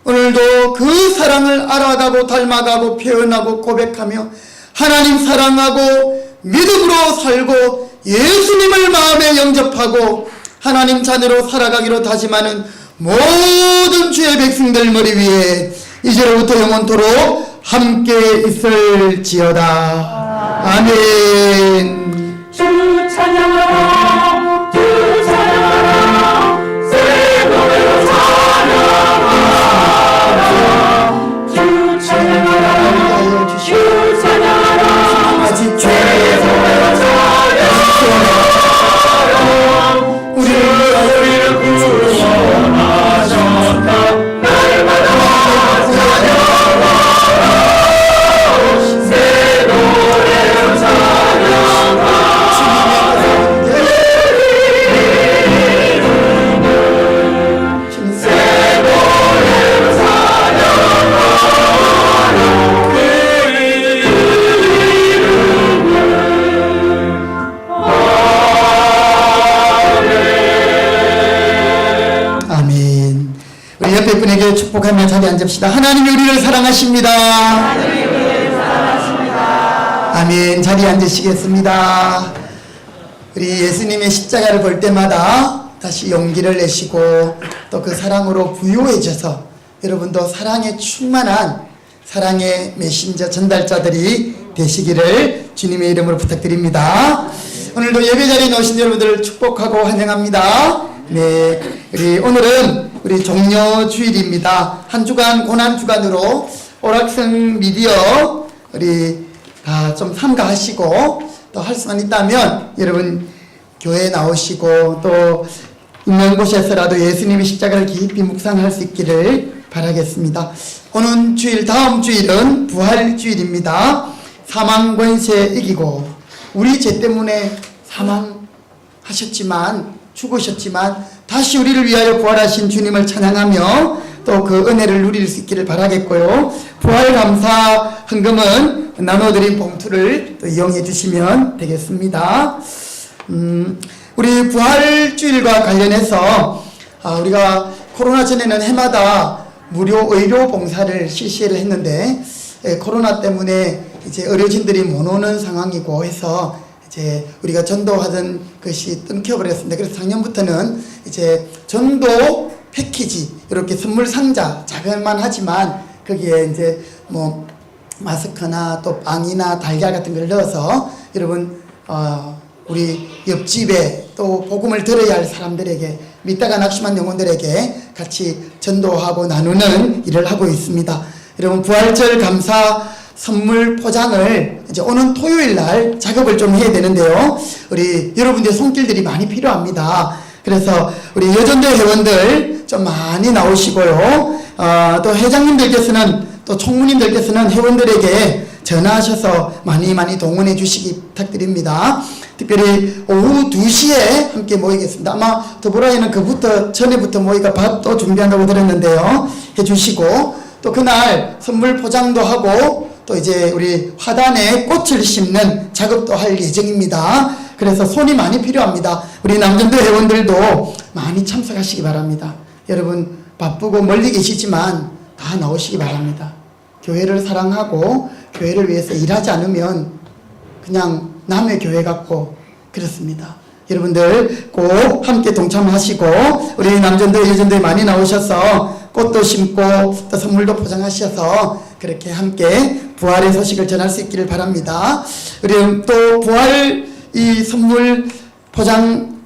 오늘도 그 사랑을 알아가고 닮아가고 표현하고 고백하며 하나님 사랑하고 믿음으로 살고 예수님을 마음에 영접하고 하나님 자녀로 살아가기로 다짐하는 모든 주의 백성들 머리 위에 이제로부터 영원토록 함께 있을지어다. 아멘. 주 찬양하라 주 찬양하라 새 노래로 찬양하라 주 찬양하라 주 찬양하라 아직 새 노래로 찬양하라 우리를 구원하셨다 날마다 찬양하라 새 노래로 찬양하라 아멘. 우리 옆에 분에게 축복하며 자리에 앉읍시다. 하나님이 우리를 사랑하십니다. 아멘. 자리에 앉으시겠습니다. 우리 예수님의 십자가를 볼 때마다 다시 용기를 내시고 또 그 사랑으로 부유해져서 여러분도 사랑에 충만한 사랑의 메신저 전달자들이 되시기를 주님의 이름으로 부탁드립니다. 오늘도 예배 자리에 나오신 여러분들을 축복하고 환영합니다. 네, 오늘은 우리 종료주일입니다. 한 주간 고난 주간으로 오락성 미디어 우리 다 좀 참가하시고 또 할 수만 있다면 여러분 교회에 나오시고 또 있는 곳에서라도 예수님의 십자가를 깊이 묵상할 수 있기를 바라겠습니다. 오는 주일, 다음 주일은 부활주일입니다. 사망 권세 이기고 우리 죄 때문에 사망하셨지만 죽으셨지만 다시 우리를 위하여 부활하신 주님을 찬양하며 또 그 은혜를 누릴 수 있기를 바라겠고요. 부활 감사 헌금은 나눠드린 봉투를 또 이용해 주시면 되겠습니다. 우리 부활주일과 관련해서 우리가 코로나 전에는 해마다 무료 의료 봉사를 실시를 했는데 코로나 때문에 이제 의료진들이 못 오는 상황이고 해서 이제 우리가 전도하던 것이 끊겨버렸습니다. 그래서 작년부터는 이제 전도 패키지 이렇게 선물 상자 작을만 하지만 거기에 이제 뭐 마스크나 또 빵이나 달걀 같은 걸 넣어서 여러분 우리 옆집에 또 복음을 들어야 할 사람들에게 믿다가 낙심한 영혼들에게 같이 전도하고 나누는 일을 하고 있습니다. 여러분 부활절 감사 선물 포장을 이제 오는 토요일 날 작업을 좀 해야 되는데요. 우리 여러분들의 손길들이 많이 필요합니다. 그래서 우리 여전대 회원들 좀 많이 나오시고요. 또 회장님들께서는 또 총무님들께서는 회원들에게 전화하셔서 많이 동원해 주시기 부탁드립니다. 특별히 오후 2시에 함께 모이겠습니다. 아마 더불어에는 전에부터 모이가 밥도 준비한다고 들었는데요. 해주시고 또 그날 선물 포장도 하고 또 이제 우리 화단에 꽃을 심는 작업도 할 예정입니다. 그래서 손이 많이 필요합니다. 우리 남전도 회원들도 많이 참석하시기 바랍니다. 여러분 바쁘고 멀리 계시지만 다 나오시기 바랍니다. 교회를 사랑하고 교회를 위해서 일하지 않으면 그냥 남의 교회 같고 그렇습니다. 여러분들 꼭 함께 동참하시고 우리 남전도 여전도에 많이 나오셔서 꽃도 심고 또 선물도 포장하셔서 그렇게 함께 부활의 소식을 전할 수 있기를 바랍니다. 그리고 또 부활 이 선물 포장한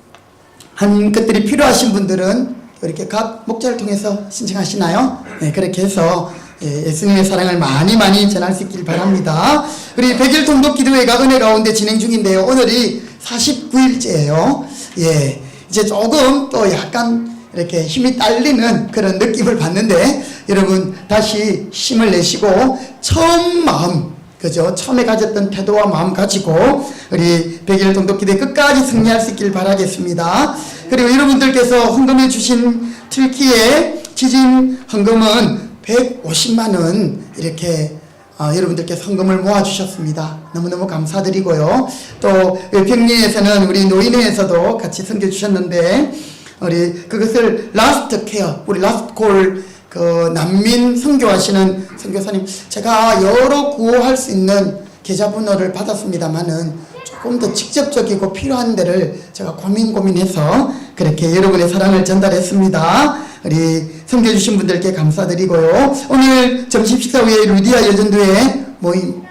것들이 필요하신 분들은 이렇게 각 목자를 통해서 신청하시나요? 네, 그렇게 해서 예수님의 사랑을 많이 전할 수 있길 바랍니다. 우리 100일 통독 기도회가 은혜 가운데 진행 중인데요. 오늘이 49일째예요. 예, 이제 조금 또 약간 이렇게 힘이 딸리는 그런 느낌을 받는데 여러분 다시 힘을 내시고 처음 마음 그죠? 처음에 가졌던 태도와 마음 가지고 우리 100일 동독기대 끝까지 승리할 수 있길 바라겠습니다. 그리고 여러분들께서 헌금해 주신 튀르키예 지진 헌금은 150만 원 이렇게 여러분들께서 헌금을 모아주셨습니다. 너무너무 감사드리고요. 또 평리에서는 우리 노인회에서도 같이 섬겨주셨는데 우리 그것을 라스트 케어, 우리 라스트 콜 그 난민 선교하시는 선교사님, 제가 여러 구호할 수 있는 계좌번호를 받았습니다만은 조금 더 직접적이고 필요한 데를 제가 고민해서 그렇게 여러분의 사랑을 전달했습니다. 우리 섬겨주신 분들께 감사드리고요. 오늘 점심 식사 후에 루디아 여전도회 모임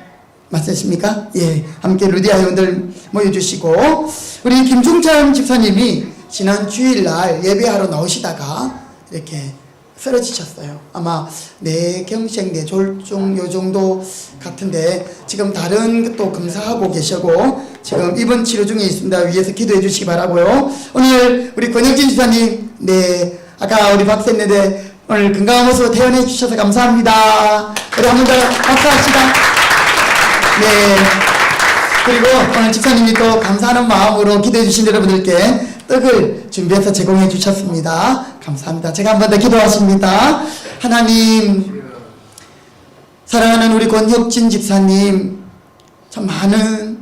맞으십니까? 예, 함께 루디아 회원들 모여주시고, 우리 김종찬 집사님이 지난 주일날 예배하러 나오시다가 이렇게 쓰러지셨어요. 아마 뇌경색, 뇌졸중 요 정도 같은데 지금 다른 또 검사하고 계시고 지금 입원 치료 중에 있습니다. 위에서 기도해 주시기 바라고요. 오늘 우리 권혁진 집사님, 네, 아까 우리 박사님인데 오늘 건강한 모습으로 퇴원해 주셔서 감사합니다. 우리 한 번 더 박수합시다. 네. 그리고 오늘 집사님이 또 감사하는 마음으로 기도해 주신 여러분들께 떡을 준비해서 제공해 주셨습니다. 감사합니다. 제가 한 번 더 기도하십니다. 하나님, 사랑하는 우리 권혁진 집사님, 참 많은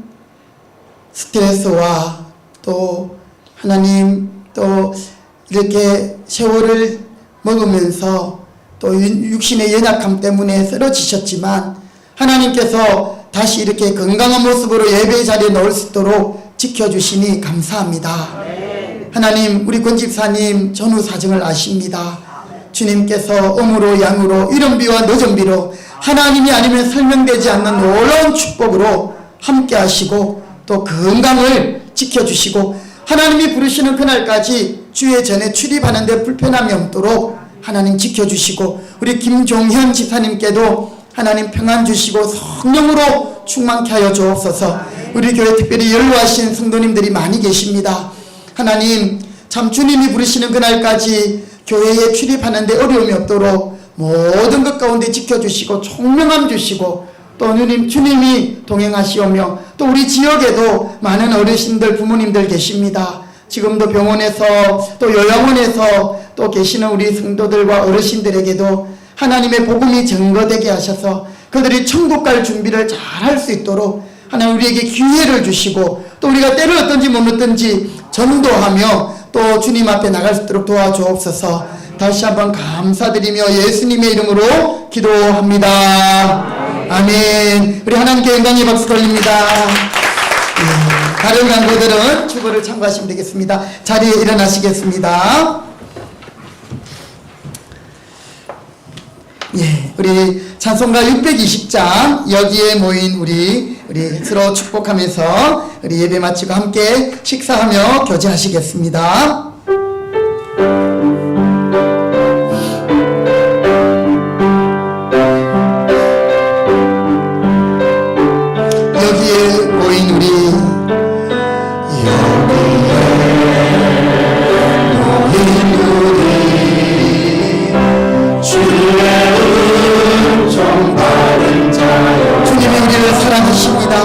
스트레스와 또 하나님 또 이렇게 세월을 먹으면서 또 육신의 연약함 때문에 쓰러지셨지만 하나님께서 다시 이렇게 건강한 모습으로 예배 자리에 넣을 수 있도록 지켜주시니 감사합니다. 하나님, 우리 권 집사님 전후 사정을 아십니다. 주님께서 음으로 양으로 이른비와 늦은비로 하나님이 아니면 설명되지 않는 놀라운 축복으로 함께 하시고 또 건강을 지켜주시고 하나님이 부르시는 그날까지 주의 전에 출입하는 데 불편함이 없도록 하나님 지켜주시고 우리 김종현 집사님께도 하나님 평안 주시고 성령으로 충만케 하여 주옵소서. 우리 교회 특별히 연로하신 성도님들이 많이 계십니다. 하나님, 참 주님이 부르시는 그날까지 교회에 출입하는 데 어려움이 없도록 모든 것 가운데 지켜주시고 총명함 주시고 또 주님이 동행하시오며 또 우리 지역에도 많은 어르신들 부모님들 계십니다. 지금도 병원에서 또 요양원에서 또 계시는 우리 성도들과 어르신들에게도 하나님의 복음이 증거되게 하셔서 그들이 천국 갈 준비를 잘 할 수 있도록 하나님 우리에게 기회를 주시고 또 우리가 때를 어떤지 못 어떤지 전도하며 또 주님 앞에 나갈 수 있도록 도와주옵소서. 다시 한번 감사드리며 예수님의 이름으로 기도합니다. 아멘. 우리 하나님께 영광의 박수 돌립니다. 다른 강도들은 주보를 참고하시면 되겠습니다. 자리에 일어나시겠습니다. 예, 우리 찬송가 620장 여기에 모인 우리 서로 축복하면서 우리 예배 마치고 함께 식사하며 교제하시겠습니다. 여기에 모인 우리 주님이 우리를 사랑하십니다.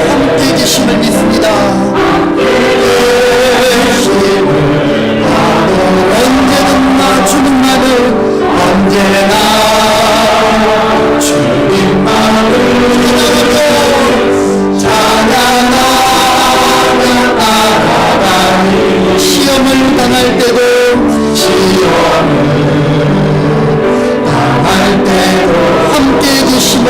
함께 계심을 믿습니다. 언제나 주님만을 언제나 주님만을 찬양하며 나아가니 시험을 당할 때도 함께 계심을